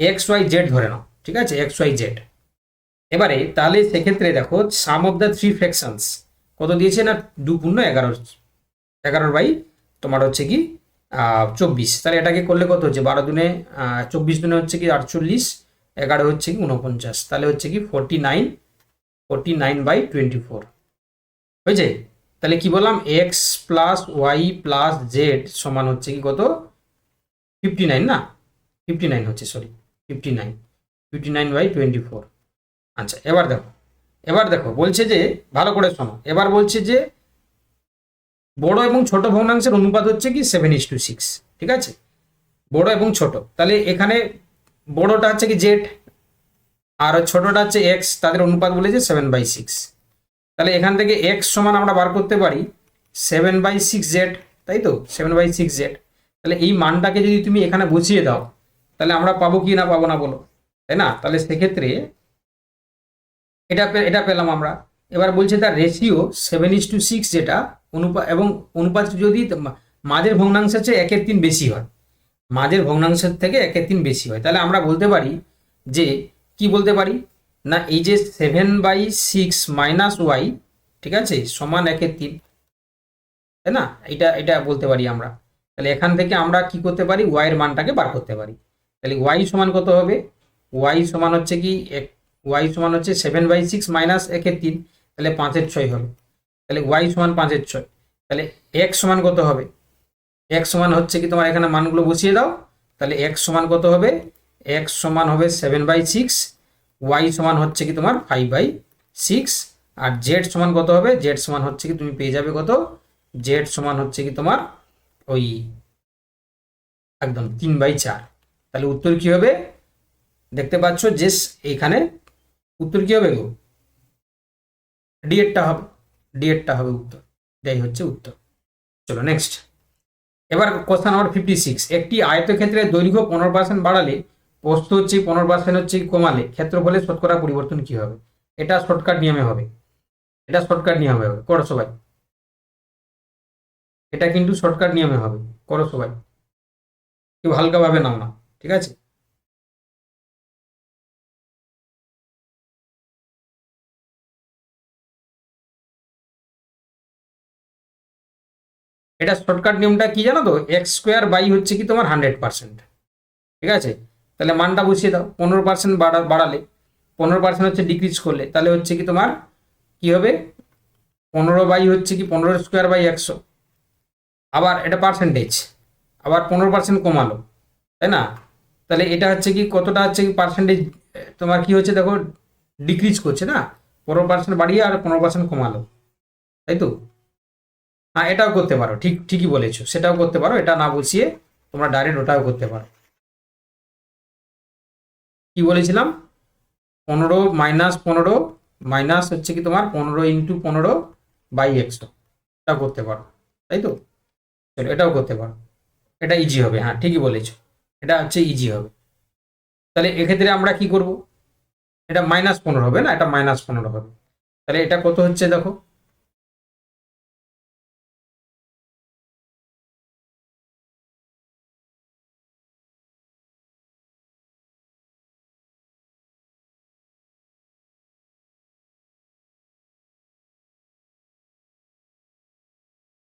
XYZ ধরে নাও, ঠিক আছে, XYZ। এবারে তাহলে সেক্ষেত্রে দেখো, সাম অফ দ্য থ্রি ফ্র্যাকশনস কত দিয়েছে না, 2.11, 11 বাই তোমার হচ্ছে কি 24। তাহলে এটাকে করলে কত হচ্ছে, 12 দুনে 24 দুনে হচ্ছে কি 48, 11 হচ্ছে কি 49, তাহলে হচ্ছে কি 49/24 হয়েছে। তাহলে কি বললাম, X plus Y plus Z সমান হচ্ছে কি কত, 59 না, 59 হচ্ছে, সরি 59/24। আচ্ছা, এবার দেখো বলছে যে, ভালো করে শোনো, এবার বলছে যে বড় এবং ছোট ভগ্নাংশের অনুপাত হচ্ছে কি 7:6, ঠিক আছে, বড় এবং ছোট। তাহলে এখানে বড়টা হচ্ছে কি জেড, আর ছোটটা হচ্ছে এক্স, তাদের অনুপাত বলেছে 7/6। তাহলে এখান থেকে এক্স সমান আমরা বার করতে পারি 7/6Z, তাই তো, 7/6Z। তাহলে এই মানটাকে যদি তুমি এখানে বসিয়ে দাও, তাহলে আমরা পাবো কি না পাবো না বলো, তাই না? তাহলে সেক্ষেত্রে এটা পেলাম আমরা। এবার বলছে তার রেশিও 7:6, যেটা এবং অনুপাত যদি মাঝের ভগ্নাংশের চেয়ে 1/3 বেশি হয়, মাঝের ভগ্নাংশের থেকে 1/3 বেশি হয়, তাহলে আমরা বলতে পারি যে, কি বলতে পারি না, এই যে 7/6 মাইনাস ওয়াই, ঠিক আছে, সমান 1/3, তাই না? এটা বলতে পারি আমরা। তাহলে এখান থেকে আমরা কি করতে পারি, ওয়াই এর মানটাকে বার করতে পারি। তাহলে ওয়াই সমান কত হবে, ওয়াই সমান হচ্ছে কি ওয়াই সমান হচ্ছে 7/6 মাইনাস 1/3, তাহলে 5/6 হবে। তাহলে ওয়াই সমান 5/6। তাহলে এক্স সমান কত হবে, এক্স সমান হচ্ছে কি তোমার এখানে মানগুলো বসিয়ে দাও। তাহলে এক্স সমান কত হবে, এক্স সমান হবে 7/6, ওয়াই সমান হচ্ছে কি তোমার 5/6, আর জেড সমান কত হবে, জেড সমান হচ্ছে কি তুমি পেয়ে যাবে কত, জেড সমান হচ্ছে কি তোমার ওই একদম 3/4। তাহলে উত্তর কি হবে, দেখতে পাচ্ছ যে এখানে উত্তর কি হবে গো, ডিএডটা হবে, ডিএডটা হবে উত্তর, এটাই হচ্ছে উত্তর। চলো নেক্সট। এবার কোশ্চেন নাম্বার 56, একটি আয়তক্ষেত্রের দৈর্ঘ্য 15% বাড়ালে প্রস্থ হচ্ছে 15% হচ্ছে কমালে ক্ষেত্রফলের শতকরা পরিবর্তন কি হবে। এটা শর্টকাট নিয়মে হবে, এটা শর্টকাট নিয়মে হবে, করো সবাই। এটা কিন্তু শর্টকাট নিয়মে হবে, করো সবাই, কেউ হালকাভাবে নাও না, ঠিক আছে। এটা শর্টকাট নিয়মটা কি জানো তো, এক্স স্কোয়ার বাই হচ্ছে কি তোমার 100%, ঠিক আছে। তাহলে মানটা বসিয়ে দাও, 15% বাড়ালে 15% হচ্ছে ডিক্রিজ করলে, তাহলে হচ্ছে কি তোমার কি হবে, 15 বাই হচ্ছে কি 15 স্কোয়ার বাই 100, আবার এটা পার্সেন্টেজ, আবার 15% কমালো, তাই না। তাহলে এটা হচ্ছে কি কতটা হচ্ছে কি পার্সেন্টেজ তোমার কি হচ্ছে দেখো, ডিক্রিজ করছে না, 15% বাড়িয়ে আর 15% কমালো, তাই তো। হ্যাঁ এটাও করতে পারো, ঠিকই বলেছো, সেটাও করতে পারো, এটা না বসিয়ে তোমরা ডাইরেক্ট ওটাও করতে পারো। কি বলেছিলাম, 15 মাইনাস 15 মাইনাস হচ্ছে কি তোমার 15 ইন্টু 15/100, এটাও করতে পারো, তাই তো। চলো এটাও করতে পারো, এটা ইজি হবে, হ্যাঁ ঠিকই বলেছো, এটা হচ্ছে ইজি হবে। তাহলে এক্ষেত্রে আমরা কি করব, এটা -15 হবে না, এটা -15 হবে। তাহলে এটা কত হচ্ছে দেখো,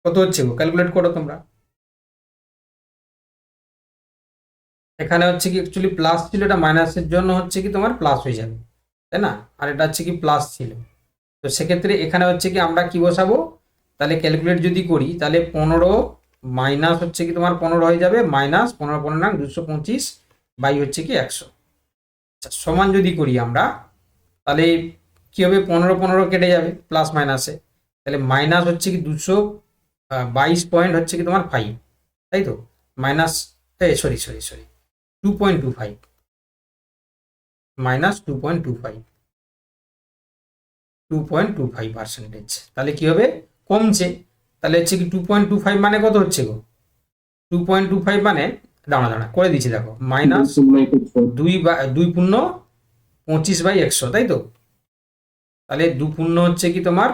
কত হচ্ছে গো, ক্যালকুলেট করো তোমরা। এখানে হচ্ছে কি অ্যাকচুয়ালি প্লাস ছিল, এটা মাইনাসের জন্য হচ্ছে কি তোমার প্লাস হয়ে যাবে, তাই না। আর এটা হচ্ছে কি প্লাস ছিল, তো সেক্ষেত্রে এখানে হচ্ছে কি আমরা কি বসাবো, তাহলে ক্যালকুলেট যদি করি তাহলে 15 মাইনাস হচ্ছে কি তোমার 15 হয়ে যাবে, মাইনাস 15 225 বাই হচ্ছে কি 100। আচ্ছা সমান যদি করি আমরা, তাহলে কি হবে, 15 কেটে যাবে প্লাস মাইনাসে, তাহলে মাইনাস হচ্ছে কি 222 পয়েন্ট হচ্ছে কি তোমার 5, তাই তো। Minus sorry 2.25, minus 2.25%। তাহলে কি হবে, কমছে। তাহলে হচ্ছে কি 2.25 মানে কত হচ্ছে গো, 2.25 মানে দাঁড়া করে দিচ্ছি দেখো, মাইনাস 2/25/100, তাই তো। তাহলে 2 হচ্ছে কি তোমার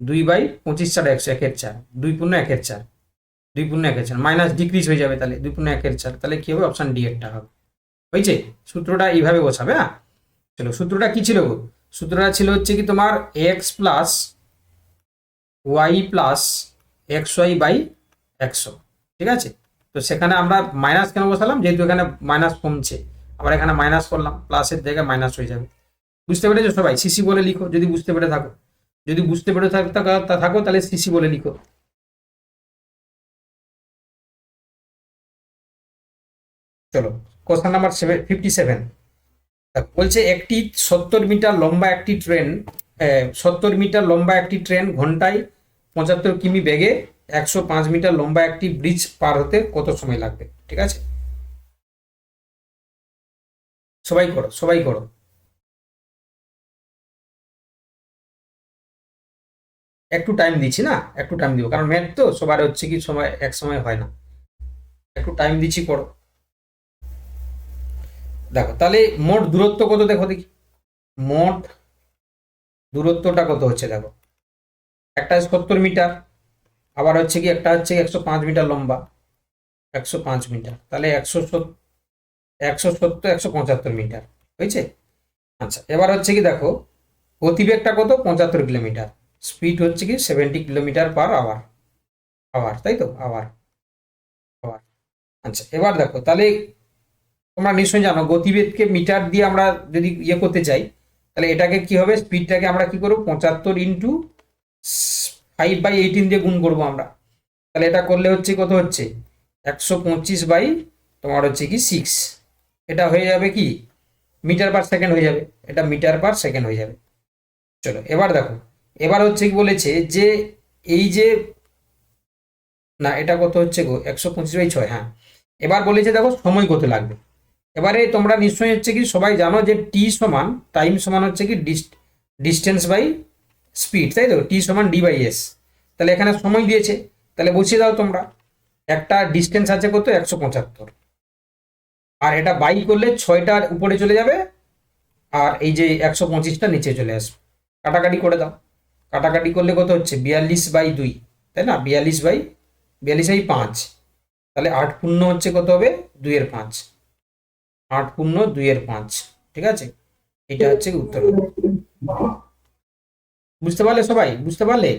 2/25 4 100, 1/4, 2 1/4, 2 1/4, মাইনাস ডিক্রিজ হয়ে যাবে, তাহলে 2 1/4, তাহলে কি হবে, অপশন ডি এরটা হবে। হয়েছে, সূত্রটা এইভাবে বসাবে। হ্যাঁ চলো, সূত্রটা কি ছিল গো, সূত্রটা ছিল হচ্ছে কি তোমার x plus Y plus XY/100, ঠিক আছে। তো সেখানে আমরা মাইনাস কেন বসালাম, যেহেতু এখানে মাইনাস কমছে, আবার এখানে মাইনাস করলাম, প্লাসের জায়গায় মাইনাস হয়ে যাবে। বুঝতে পেরেছো সবাই, সিসি বলে লিখো যদি বুঝতে পেরে থাকো, যদি বুঝতে পেরে থাকো তাহলে সিসি বলে লিখো। চলো কোশ্চেন নাম্বার 57, বলছে একটি 70 মিটার লম্বা একটি ট্রেন 70 মিটার লম্বা একটি ট্রেন ঘন্টায় 75 কিমি বেগে 105 মিটার লম্বা একটি ব্রিজ পার হতে কত সময় লাগবে, ঠিক আছে। সবাই করো। একটু টাইম দিচ্ছি না, একটু টাইম দিব, কারণ ম্যাথ তো সবার হচ্ছে কি সময় এক সময় হয় না, একটু টাইম দিচ্ছি, করো। দেখো তাহলে মোট দূরত্ব কত, দেখো দেখি মোট দূরত্বটা কত হচ্ছে, দেখো একটা 70 মিটার, আবার হচ্ছে কি একটা হচ্ছে 105 মিটার লম্বা, 105 মিটার, তাহলে 170 175 মিটার হয়েছে। আচ্ছা এবার হচ্ছে কি দেখো গতিবেগটা কত, 75 কিলোমিটার, স্পিড হচ্ছে কি 70 কিলোমিটার পার আওয়ার, তাই তো আওয়ার। আচ্ছা, এবার দেখো তাহলে তোমরা নিশ্চয়ই জানো গতিবেগকে মিটার দিয়ে আমরা যদি ইয়ে করতে চাই, তাহলে এটাকে কি হবে, স্পিডটাকে আমরা কি করবো 75 ইন্টু 5/18 দিয়ে গুণ করবো আমরা। তাহলে এটা করলে হচ্ছে কত হচ্ছে 125 বাই তোমার হচ্ছে কি 6, এটা হয়ে যাবে কি মিটার পার সেকেন্ড হয়ে যাবে, এটা মিটার পার সেকেন্ড হয়ে যাবে। চলো এবার দেখো, এবার হচ্ছে কি বলেছে যে এই যে না এটা কত হচ্ছে গো 125/6, হ্যাঁ। এবার বলেছে দেখো সময় কত লাগবে। এবারে তোমরা নিশ্চয়ই হচ্ছে কি সবাই জানো যে টি সমান টাইম সমান হচ্ছে কি ডিস্টেন্স বাই স্পিড, তাই তো, টি সমান ডি/এস। তাহলে এখানে সময় দিয়েছে, তাহলে বসিয়ে দাও তোমরা। একটা ডিস্টেন্স আছে কত 175, আর এটা বাই করলে 6টার উপরে চলে যাবে, আর এই যে 125টা নিচে চলে আসবে। কাটাকাটি করে দাও, কাটাকাটি করলে কত হচ্ছে 42/2, তাই না, 42/5, তাহলে 8 পূর্ণ হচ্ছে কত হবে 2/5, 8 পূর্ণ 2/5, ঠিক আছে, এটা হচ্ছে উত্তর হবে। বুঝতে পারলে সবাই, বুঝতে পারলে?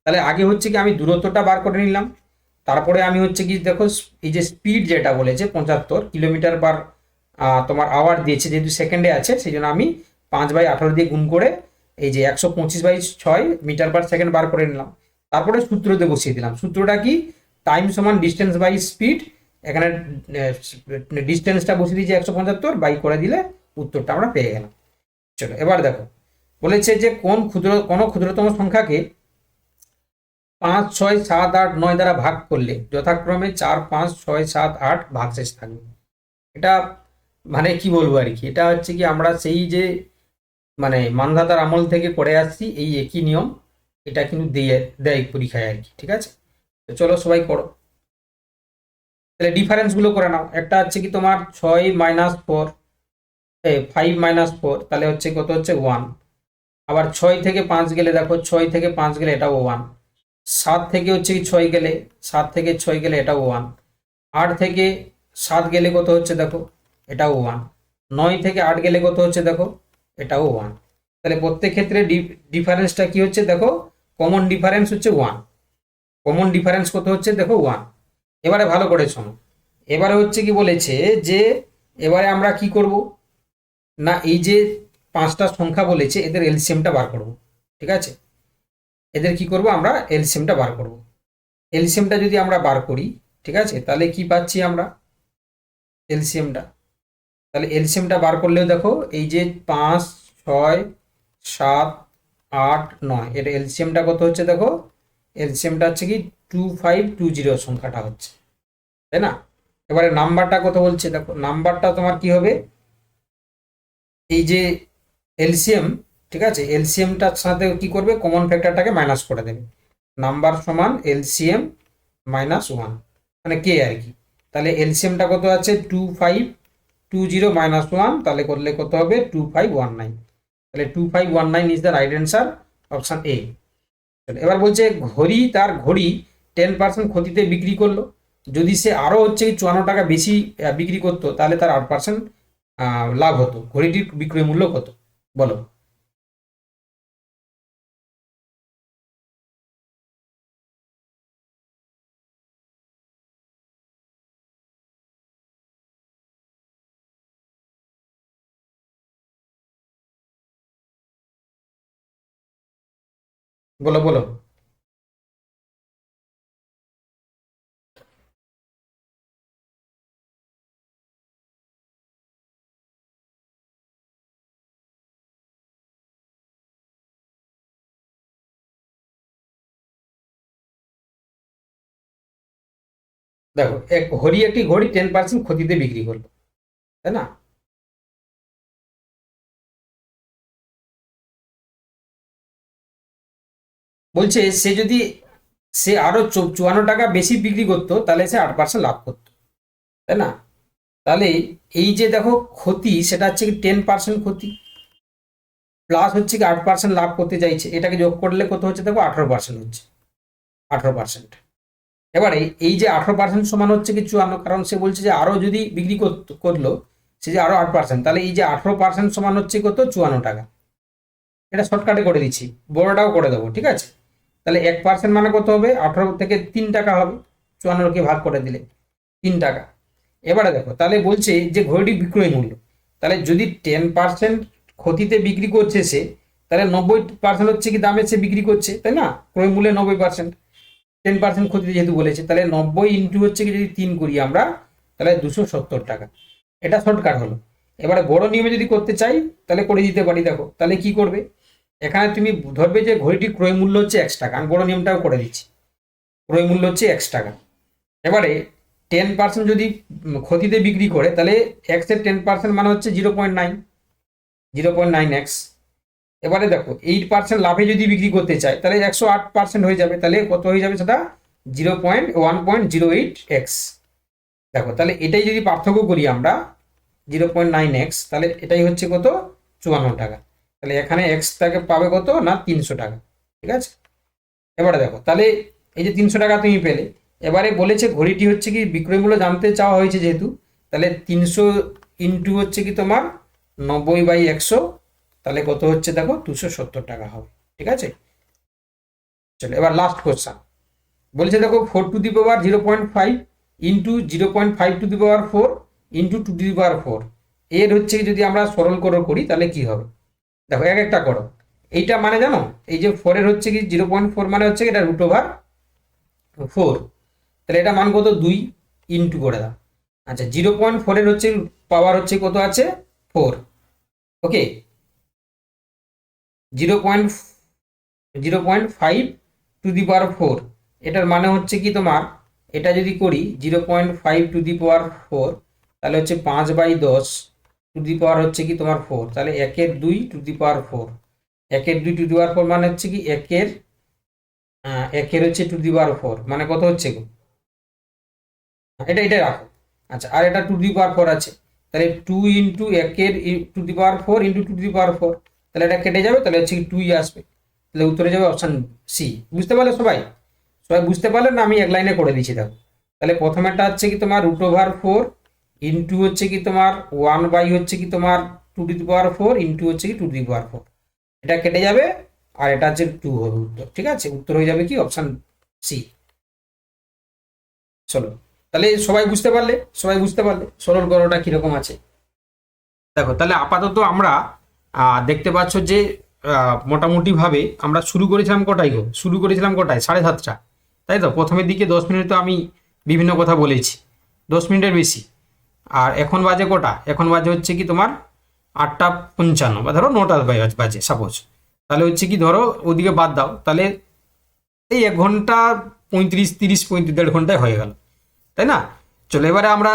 তাহলে আগে হচ্ছে কি আমি দূরত্বটা বার করে নিলাম, তারপরে আমি হচ্ছে কি দেখো এই যে স্পিড যেটা বলেছে 75 কিলোমিটার পার তোমার আওয়ার দিয়েছে, যেহেতু সেকেন্ডে আছে সেই জন্য আমি 5/18 দিয়ে গুণ করে এই যে 125/6 মিটার পার সেকেন্ড বার করে নিলাম। তারপরে সূত্রতে বসিয়ে দিলাম, সূত্রটা কি টাইম সমান ডিস্টেন্স বাই স্পিড, এখানে ডিস্টেন্সটা বসিয়ে দিয়েছি 175, বাই করে দিলে উত্তরটা আমরা পেয়ে গেলাম। চলো এবার দেখো বলেছে যে কোনো ক্ষুদ্রতম সংখ্যাকে 5, 6, 7, 8, 9 দ্বারা ভাগ করলে যথাক্রমে 4, 5, 6, 7, 8 ভাগশেষ থাকবে। এটা মানে কি বলবো আর কি, এটা হচ্ছে কি আমরা সেই যে মানে মানধাতার আমল থেকে করে আসছি এই একই নিয়ম, এটা কিন্তু দেয় পরীক্ষায় আর কি, ঠিক আছে। তো চলো সবাই করো, তাহলে ডিফারেন্স গুলো করে নাও। একটা হচ্ছে কি তোমার 6 - 4, 5 - 4, তাহলে হচ্ছে কত হচ্ছে 1। আবার 6 থেকে 5 গেলে দেখো 6 থেকে 5 গেলে এটাও 1। 7 থেকে হচ্ছে কি 6 গেলে, 7 থেকে 6 গেলে এটাও 1। 8 থেকে 7 গেলে কত হচ্ছে দেখো এটাও 1। 9 থেকে 8 গেলে কত হচ্ছে দেখো এটাও 1। তাহলে প্রত্যেক ক্ষেত্রে ডিফারেন্সটা কি হচ্ছে দেখো, কমন ডিফারেন্স হচ্ছে 1। কমন ডিফারেন্স কত হচ্ছে দেখো 1। এবারে ভালো করে শোনো, এবারে হচ্ছে কি বলেছে যে এবারে আমরা কি করব না, এই যে 5টা সংখ্যা বলেছে এদের এলসিএমটা বার করব, ঠিক আছে। এদের কি করব আমরা এলসিএমটা বার করব। এলসিএমটা যদি আমরা বার করি, ঠিক আছে, তাহলে কি পাচ্ছি আমরা এলসিএমটা, তাহলে এলসিএমটা বার করলেও দেখো এই যে 5, 6, 7, 8, 9 এর এলসিএমটা কত হচ্ছে দেখো, এলসিএমটা হচ্ছে কি 2520 সংখ্যাটা হচ্ছে, তাই না। এবারে নাম্বারটা কত বলছে দেখো, নাম্বারটা তোমার কি হবে এই যে এলসিএম, ঠিক আছে, এলসিএমটার সাথে কি করবে কমন ফ্যাক্টরটাকে মাইনাস করে দেবে। নাম্বার সমান এলসিএম -1 মানে কে আর কি। তাহলে এলসিএমটা কত আছে 2520 -1, তাহলে করলে কত হবে 2519। তাহলে 2519 is the right answer, option A. এবার বলছে তার ঘড়ি 10% ক্ষতিতে বিক্রি করলো, যদি সে আরো হচ্ছে 54 টাকা বেশি বিক্রি করতো তাহলে তার 8% লাভ হতো। ঘড়িটির বিক্রয় মূল্য কত বলো। বলো বলো। দেখো একটি ঘড়ি 10% ক্ষতিতে বিক্রি করলো, তাই না। বলছে সে আরো 54 টাকা বেশি বিক্রি করতো তাহলে সে 8% লাভ করতো, তাই না। তাহলে এই যে দেখো ক্ষতি সেটা হচ্ছে কি 10% ক্ষতি, প্লাস হচ্ছে কি 8% লাভ করতে চাইছে, এটাকে যোগ করলে কত হচ্ছে দেখো 18% হচ্ছে, 18%। এবারে এই যে 18% সমান হচ্ছে কি 54, কারণ সে বলছে যে আরো যদি বিক্রি করলো সে যে আরো 8%, তাহলে এই যে 18% সমান হচ্ছে কত 54 টাকা। এটা শর্টকাটে করে দিচ্ছি, বড়টাও করে দেবো, ঠিক আছে। তাহলে 1% মানে কত হবে 18 থেকে 3 টাকা হবে, 54কে ভাগ করে দিলে 3 টাকা। এবারে দেখো তাহলে বলছে যে ঘড়িটি বিক্রয় মূল্য, তাহলে যদি 10% ক্ষতিতে বিক্রি করছে সে, তাহলে 90% হচ্ছে কি দামে সে বিক্রি করছে, তাই না? ক্রয় মূল্যে 90%, 10% ক্ষতিতে যেহেতু বলেছে, তাহলে 90 ইন্টু হচ্ছে কি যদি 3 করি আমরা, তাহলে 270 টাকা। এটা শর্টকাট হলো। এবারে বড় নিয়মে যদি করতে চাই তাহলে করে দিতে পারি। দেখো তাহলে কি করবে, এখানে তুমি ধরবে যে ঘড়িটির ক্রয় মূল্য হচ্ছে 1 টাকা, আমি বড় নিয়মটাও করে দিচ্ছি, ক্রয় মূল্য হচ্ছে 1 টাকা। এবারে 10% যদি ক্ষতিতে বিক্রি করে, তাহলে x এর 10% মানে হচ্ছে 0.9x। এবারে দেখো 8% লাভে যদি বিক্রি করতে চাই, তাহলে 108% হয়ে যাবে, তাহলে কত হয়ে যাবে সেটা 1.08x। দেখো তাহলে এটাই যদি পার্থক্য করি আমরা 0.9x, তাহলে এটাই হচ্ছে কত 54 টাকা। তাহলে এখানে x টাকে পাবে কত না 300 টাকা, ঠিক আছে? এবারে দেখো তাহলে এই যে 300 টাকা তুমি পেলে, এবারে বলেছে ঘড়িটি হচ্ছে কি বিক্রয় মূল্য জানতে চাওয়া হয়েছে যেহেতু, তাহলে 300 ইন্টু হচ্ছে কি তোমার 90/100, তাহলে কত হচ্ছে দেখো 270 টাকা হবে, ঠিক আছে? চলো এবার লাস্ট কোশ্চেন বলছে দেখো 4 to the power 0.5 into 0.5 to the power 4 into 2 to দি পাওয়ার 4, এর হচ্ছে কি যদি আমরা সরল করি তাহলে কি হবে। দেখো এক একটা করো। এইটা মানে জানো, এই যে 4 এর হচ্ছে কি 0.4 মানে হচ্ছে এটা √4, তাহলে এটা মান কত 2 ইন্টু করে দাও। আচ্ছা 0.4 এর হচ্ছে পাওয়ার হচ্ছে কত আছে 4, ওকে। 0.5 টু দি পাওয়ার 4, এটার মানে হচ্ছে কি তোমার, এটা যদি করি 0.5 টু দি পাওয়ার 4, তাহলে হচ্ছে 5/10 টু দি পাওয়ার হচ্ছে কি তোমার 4, তাহলে 1/2 to the power 4, 1/2 to the পাওয়ার 4 মানে হচ্ছে কি 1 এর হচ্ছে টু দি পাওয়ার 4 মানে কত হচ্ছে গো, এটা রাখো। আচ্ছা আর এটা টু দি পাওয়ার 4 আছে, তাহলে 2 into 1 to the power 4 into two দি পাওয়ার 4, তাহলে এটা কেটে যাবে, তাহলে হচ্ছে কি 2 আসবে, তাহলে উত্তরে যাবে অপশন সি। বুঝতে পারলে সবাই? সবাই বুঝতে পারলে না? আমি এক লাইনে করে দিচ্ছি দেখো। তাহলে প্রথমেটা হচ্ছে কি তোমার √4 ইন্টু হচ্ছে কি তোমার 1 হচ্ছে কি তোমার 2 টু দি পাওয়ার 4 ইন্টু হচ্ছে কি 2 টু দি পাওয়ার 4, এটা কেটে যাবে, আর এটা হচ্ছে 2 হবে উত্তর, ঠিক আছে? উত্তর হয়ে যাবে কি অপশন সি। চলো তাহলে সবাই বুঝতে পারলে সরল করাটা কিরকম আছে। দেখো তাহলে আপাতত আমরা দেখতে পাচ্ছ যে মোটামুটি ভাবে আমরা শুরু করেছিলাম কটায় 7:30, তাই তো? প্রথমের দিকে 10 মিনিট তো আমি বিভিন্ন কথা বলেছি, 10 মিনিটের বেশি। আর এখন বাজে কটা, এখন বাজে হচ্ছে কি তোমার 8:55 বা ধরো 9টা বাজে সাপোজ, তাহলে হচ্ছে কি ধরো ওদিকে বাদ দাও, তাহলে এই 1 ঘন্টা 35 30 1.5 ঘন্টায় হয়ে গেল, তাই না? চলো এবারে আমরা